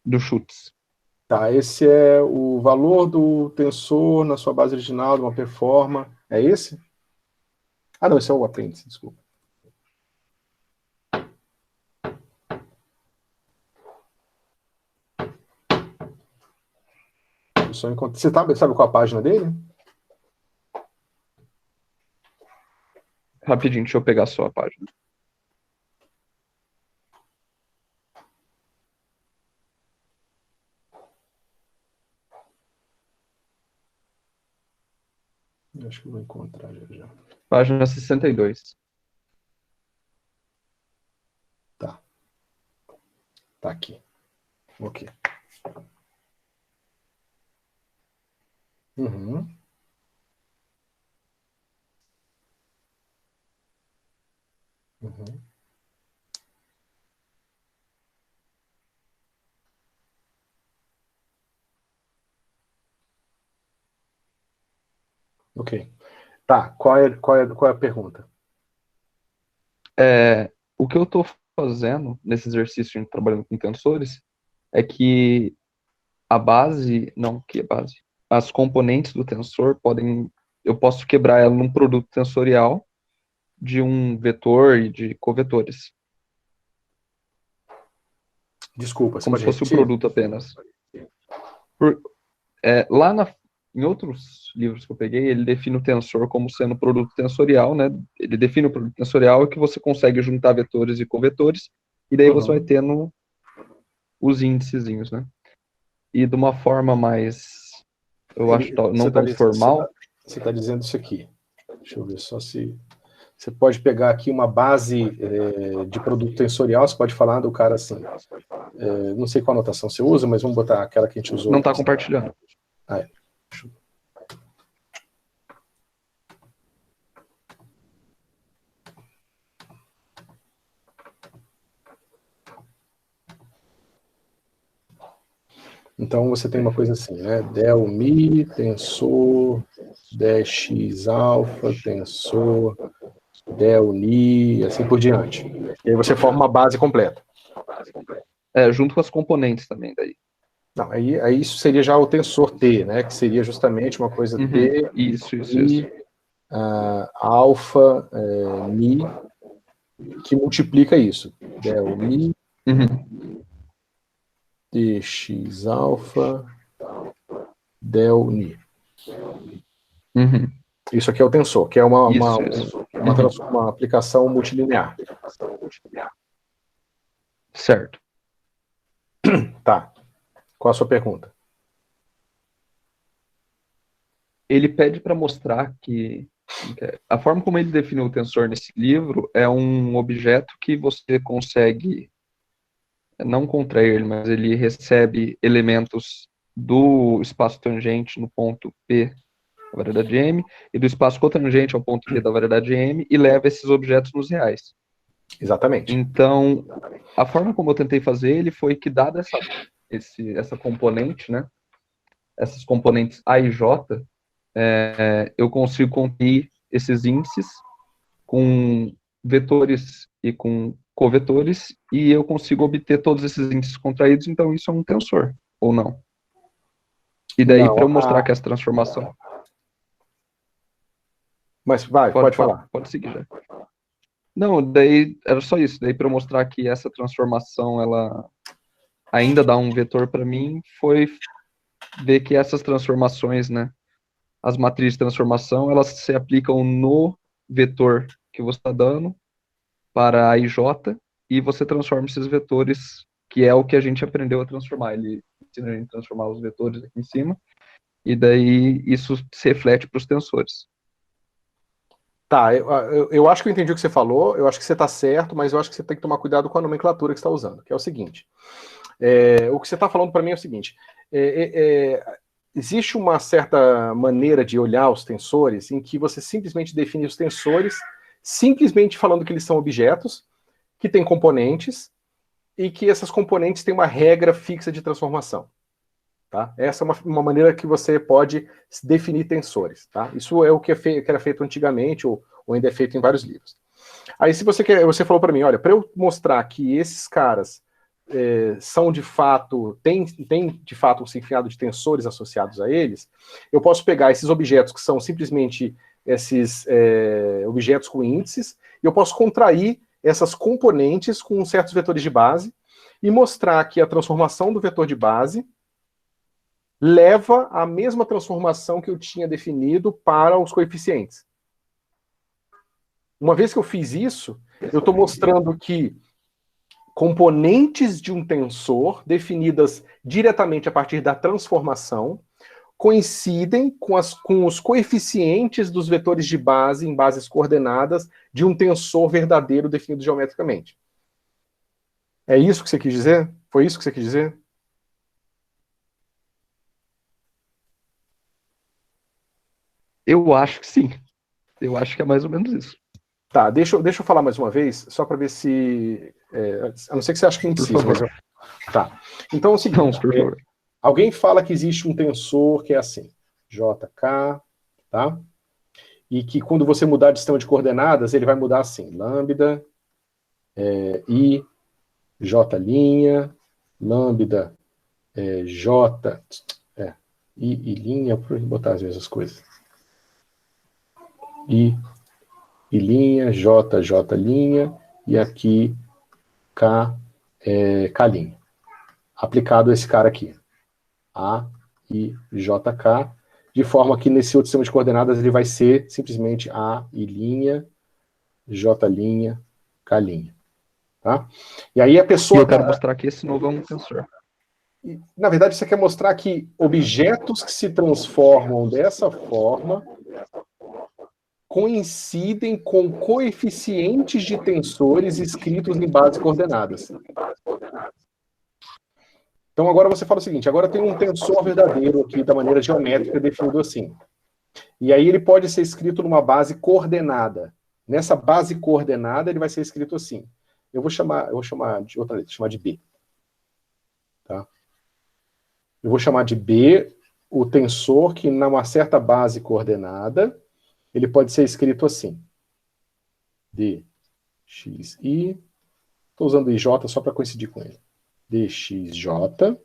Do chutes. Tá, esse é o valor do tensor na sua base original de uma performa. É esse? Ah, não, esse é o apêndice, desculpa. Você sabe qual a página dele? Rapidinho, deixa eu pegar só a página. Acho que eu vou encontrar já. Página 62. Tá. Tá aqui. Ok. Uhum. Uhum. Ok. Tá, qual é a pergunta? O que eu estou fazendo nesse exercício, trabalhando com tensores, é que a base, não, que a base, as componentes do tensor eu posso quebrar ela num produto tensorial de um vetor e de covetores, Desculpa, você como pode se fosse um repetir? produto apenas. Em outros livros que eu peguei, ele define o tensor como sendo produto tensorial, né? Ele define o produto tensorial que você consegue juntar vetores e covetores, e daí você vai tendo os índicezinhos, né? E de uma forma mais, eu acho, não tão formal. Você está dizendo isso aqui. Deixa eu ver só se... Você pode pegar aqui uma base de produto tensorial, você pode falar do cara assim. Não sei qual anotação você usa, mas vamos botar aquela que a gente usou. Não está compartilhando. Ah, é. Então você tem uma coisa assim, né? Del Mi, tensor, Dx alfa, tensor, Del Ni, assim por diante. E aí você forma uma base completa. Junto com as componentes também daí. Não, aí isso seria já o tensor T, né? Que seria justamente uma coisa T, Isso. alfa, Mi, que multiplica isso. Del Mi, Dx alfa, Del Ni. Isso aqui é o tensor, que é uma aplicação multilinear. Certo. Tá. Qual a sua pergunta? Ele pede para mostrar que a forma como ele definiu o tensor nesse livro é um objeto que você consegue não contrair ele, mas ele recebe elementos do espaço tangente no ponto P da variedade M e do espaço cotangente ao ponto P da variedade M e leva esses objetos nos reais. Exatamente. Então, a forma como eu tentei fazer ele foi que, dada essa componente, né, essas componentes A e J, eu consigo conter esses índices com vetores e com covetores, e eu consigo obter todos esses índices contraídos, então isso é um tensor, ou não? E daí, para eu mostrar que essa transformação... Mas pode falar. Pode seguir já. Não, daí era só isso. Daí, para eu mostrar que essa transformação, ela ainda dá um vetor para mim, foi ver que essas transformações, né, as matrizes de transformação, elas se aplicam no vetor que você está dando para a IJ e você transforma esses vetores, que é o que a gente aprendeu a transformar. Ele ensina a gente a transformar os vetores aqui em cima, e daí isso se reflete para os tensores. Tá, eu acho que eu entendi o que você falou, eu acho que você está certo, mas eu acho que você tem que tomar cuidado com a nomenclatura que você está usando, que é o seguinte. O que você está falando para mim é o seguinte, existe uma certa maneira de olhar os tensores em que você simplesmente define os tensores, simplesmente falando que eles são objetos, que têm componentes, e que essas componentes têm uma regra fixa de transformação. Tá? Essa é uma maneira que você pode definir tensores. Tá? Isso é o que era feito antigamente, ou ainda é feito em vários livros. Aí, se você falou para mim, olha, para eu mostrar que esses caras são de fato, tem de fato um significado de tensores associados a eles, eu posso pegar esses objetos que são simplesmente esses objetos com índices, e eu posso contrair essas componentes com certos vetores de base, e mostrar que a transformação do vetor de base leva à mesma transformação que eu tinha definido para os coeficientes. Uma vez que eu fiz isso, eu estou mostrando que componentes de um tensor, definidas diretamente a partir da transformação, coincidem com os coeficientes dos vetores de base em bases coordenadas de um tensor verdadeiro definido geometricamente. É isso que você quis dizer? Foi isso que você quis dizer? Eu acho que sim. Eu acho que é mais ou menos isso. Tá, deixa eu falar mais uma vez, só para ver se... a não ser que você ache que é impreciso, mas... Tá. Então é o seguinte, Não, por favor. Alguém fala que existe um tensor que é assim, JK, tá? E que quando você mudar de sistema de coordenadas, ele vai mudar assim, lambda, I, J', lambda, J, I linha, por botar às vezes as coisas. I linha, J linha, e aqui K, K linha. Aplicado a esse cara aqui. A, I, J, K, de forma que nesse outro sistema de coordenadas ele vai ser simplesmente A, I linha, J linha, K linha. Tá? E aí a pessoa... E eu quero mostrar que esse novo é um tensor. Na verdade, você quer mostrar que objetos que se transformam dessa forma coincidem com coeficientes de tensores escritos em bases coordenadas. Então agora você fala o seguinte, agora tem um tensor verdadeiro aqui da maneira geométrica definido assim. E aí ele pode ser escrito numa base coordenada. Nessa base coordenada ele vai ser escrito assim. Eu vou chamar de outra letra, chamar de B. Tá? Eu vou chamar de B o tensor que numa certa base coordenada ele pode ser escrito assim. D, X, I. Estou usando IJ só para coincidir com ele. DXJ,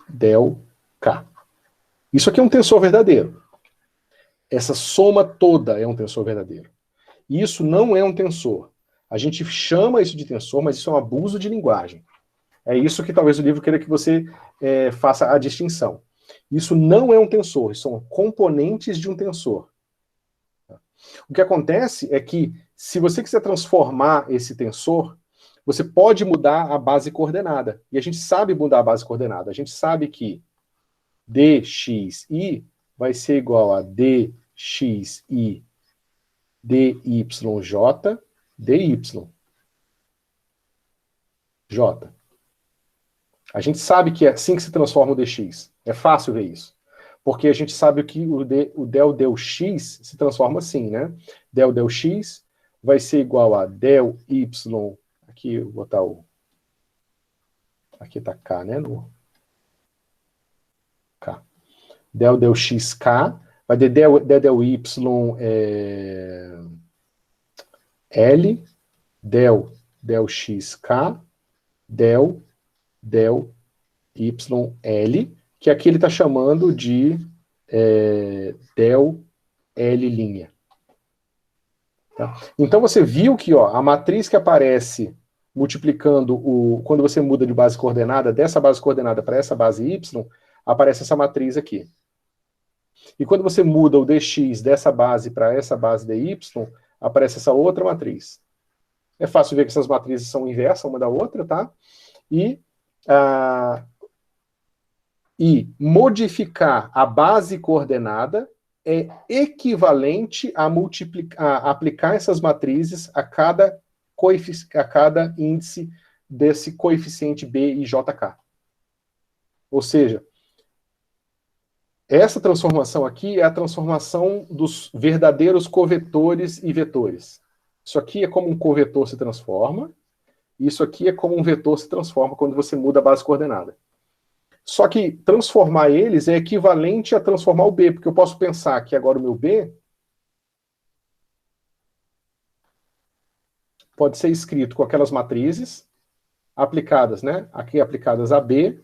del K. Isso aqui é um tensor verdadeiro. Essa soma toda é um tensor verdadeiro. E isso não é um tensor. A gente chama isso de tensor, mas isso é um abuso de linguagem. É isso que talvez o livro queira que você faça a distinção. Isso não é um tensor, são componentes de um tensor. O que acontece é que, se você quiser transformar esse tensor, você pode mudar a base coordenada. E a gente sabe mudar a base coordenada. A gente sabe que dxi vai ser igual a dxi dyj dy. J. A gente sabe que é assim que se transforma o dx. É fácil ver isso. Porque a gente sabe que o del x se transforma assim, né? Del x vai ser igual a del y. Aqui eu vou botar o... Aqui está K, né? No... K. Del xk vai ter del y L, del xk, del YL, que aqui ele está chamando de del L'. Tá? Então você viu que a matriz que aparece multiplicando quando você muda de base coordenada, dessa base coordenada para essa base Y, aparece essa matriz aqui. E quando você muda o dx dessa base para essa base dy, aparece essa outra matriz. É fácil ver que essas matrizes são inversas uma da outra, tá? E modificar a base coordenada é equivalente a aplicar essas matrizes a cada índice desse coeficiente B e JK. Ou seja, essa transformação aqui é a transformação dos verdadeiros covetores e vetores. Isso aqui é como um covetor se transforma, e isso aqui é como um vetor se transforma quando você muda a base coordenada. Só que transformar eles é equivalente a transformar o B, porque eu posso pensar que agora o meu B pode ser escrito com aquelas matrizes aplicadas, né? Aqui aplicadas a B,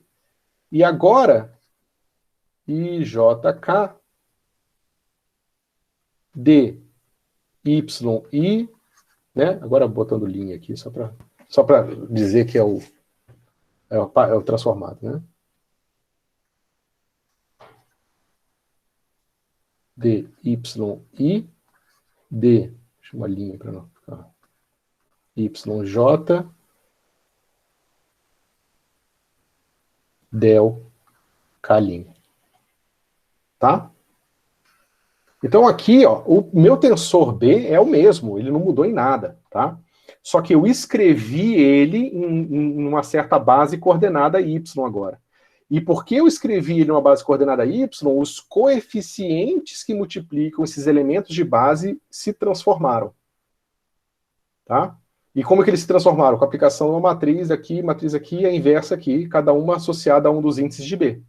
e agora IJK D YI, né? Agora botando linha aqui, só para dizer que é o transformado, né? DYI, D, deixa uma linha para não ficar, YJ, del, K'. Tá? Então aqui, ó, o meu tensor B é o mesmo, ele não mudou em nada, tá? Só que eu escrevi ele em uma certa base coordenada Y agora. E porque eu escrevi ele numa base coordenada Y, os coeficientes que multiplicam esses elementos de base se transformaram. Tá? E como que eles se transformaram? Com a aplicação de uma matriz aqui, e a inversa aqui, cada uma associada a um dos índices de B.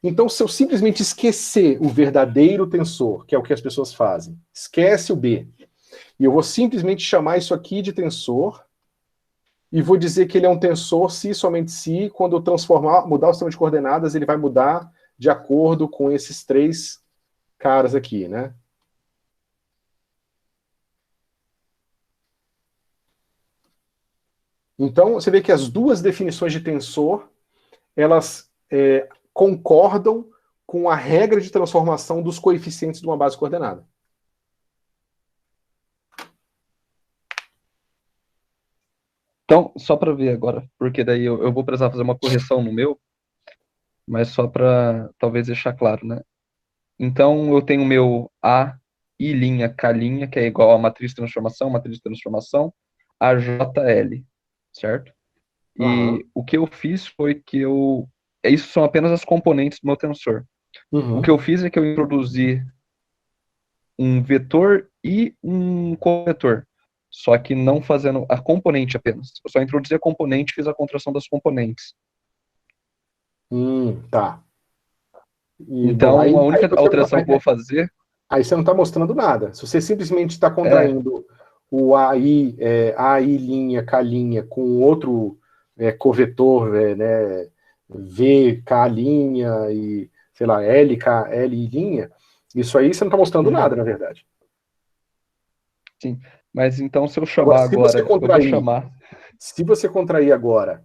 Então, se eu simplesmente esquecer o verdadeiro tensor, que é o que as pessoas fazem, esquece o B, e eu vou simplesmente chamar isso aqui de tensor, e vou dizer que ele é um tensor se somente se, quando eu mudar o sistema de coordenadas, ele vai mudar de acordo com esses três caras aqui, né? Então, você vê que as duas definições de tensor, elas concordam com a regra de transformação dos coeficientes de uma base coordenada. Então, só para ver agora, porque daí eu vou precisar fazer uma correção no meu, mas só para talvez deixar claro, né? Então, eu tenho o meu A, I', K', que é igual a matriz de transformação, AJL, certo? E o que eu fiz foi que isso são apenas as componentes do meu tensor. O que eu fiz é que eu introduzi um vetor e um covetor, só que não fazendo a componente apenas. Eu só introduzi a componente e fiz a contração das componentes. Tá. Então, a única alteração que eu vou fazer... Aí você não está mostrando nada. Se você simplesmente está contraindo o AI, AI', K' com outro covetor, né, VK' e, sei lá, LI', isso aí você não está mostrando nada, na verdade. Sim, mas então se eu chamar agora, eu vou chamar... Se você contrair agora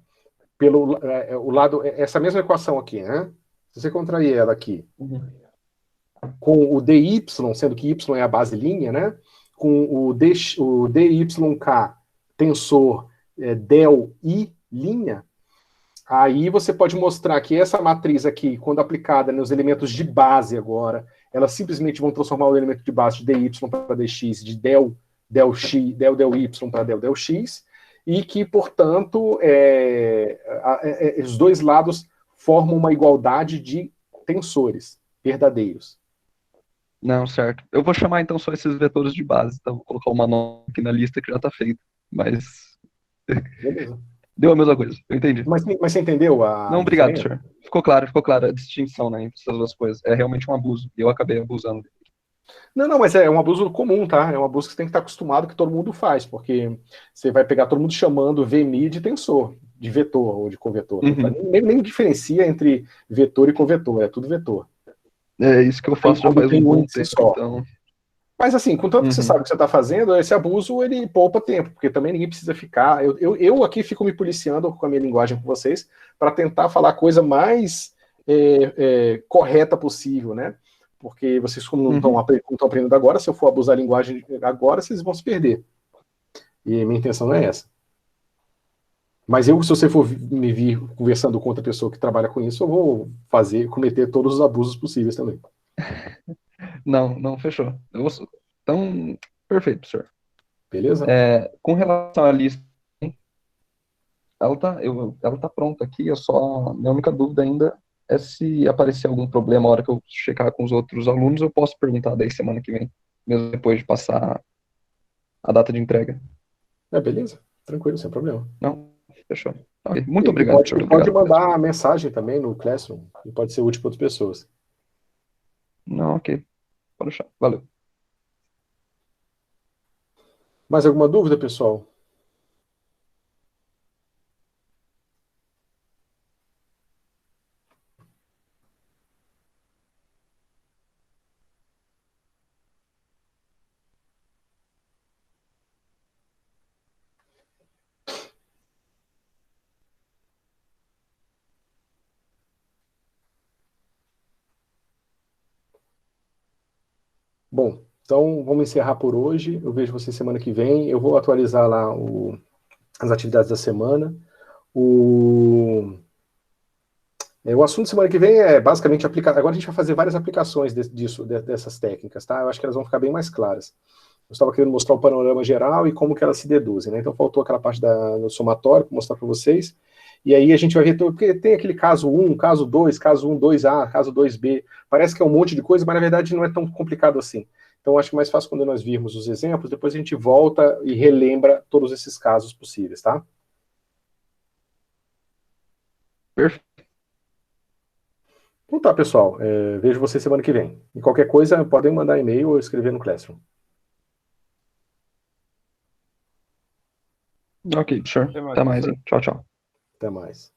pelo o lado, essa mesma equação aqui, né? Se você contrair ela aqui, com o dy, sendo que y é a base linha, né? Com o dyk, tensor del i linha, aí você pode mostrar que essa matriz aqui, quando aplicada nos elementos de base agora, elas simplesmente vão transformar o elemento de base de dy para dx, de del y para del x, e que, portanto, os dois lados formam uma igualdade de tensores verdadeiros. Não, certo. Eu vou chamar então só esses vetores de base, então vou colocar uma nota aqui na lista que já está feita, mas... Beleza. Deu a mesma coisa, eu entendi. Mas você entendeu a... Não, obrigado, senhor. Ficou claro a distinção, né, entre essas duas coisas. É realmente um abuso, e eu acabei abusando. Não, mas é um abuso comum, tá? É um abuso que você tem que estar acostumado, que todo mundo faz, porque você vai pegar todo mundo chamando VMI de tensor, de vetor ou de convetor. Nem diferencia entre vetor e convetor, é tudo vetor. É isso que eu faço já faz um bom tempo, então... Mas assim, contanto que você sabe o que você está fazendo, esse abuso, ele poupa tempo, porque também ninguém precisa ficar... Eu aqui fico me policiando com a minha linguagem com vocês, para tentar falar a coisa mais correta possível, né? Porque vocês, como não estão aprendendo agora, se eu for abusar a linguagem agora, vocês vão se perder. E minha intenção não é essa. Mas se você for me vir conversando com outra pessoa que trabalha com isso, eu vou cometer todos os abusos possíveis também. Não, fechou. Então, perfeito, senhor. Beleza? Com relação à lista, ela tá pronta aqui, minha única dúvida ainda é se aparecer algum problema na hora que eu checar com os outros alunos, eu posso perguntar daí semana que vem, mesmo depois de passar a data de entrega. Beleza. Tranquilo, sem problema. Não, fechou. Okay. Muito obrigado, senhor. Pode mandar mensagem também no Classroom, e pode ser útil para outras pessoas. Não, ok. Pode deixar. Valeu. Mais alguma dúvida, pessoal? Bom, então vamos encerrar por hoje. Eu vejo você semana que vem. Eu vou atualizar lá as atividades da semana. O assunto da semana que vem é basicamente aplicar. Agora a gente vai fazer várias aplicações dessas técnicas, tá? Eu acho que elas vão ficar bem mais claras. Eu estava querendo mostrar o panorama geral e como que elas se deduzem, né? Então faltou aquela parte do somatório para mostrar para vocês. E aí a gente vai ver, porque tem aquele caso 1, caso 2, caso 1, 2A, caso 2B. Parece que é um monte de coisa, mas na verdade não é tão complicado assim. Então acho que mais fácil quando nós virmos os exemplos, depois a gente volta e relembra todos esses casos possíveis, tá? Perfeito. Então tá, pessoal. Vejo vocês semana que vem. E qualquer coisa, podem mandar e-mail ou escrever no Classroom. Ok, sure. Até mais, hein? Tchau, tchau. Até mais.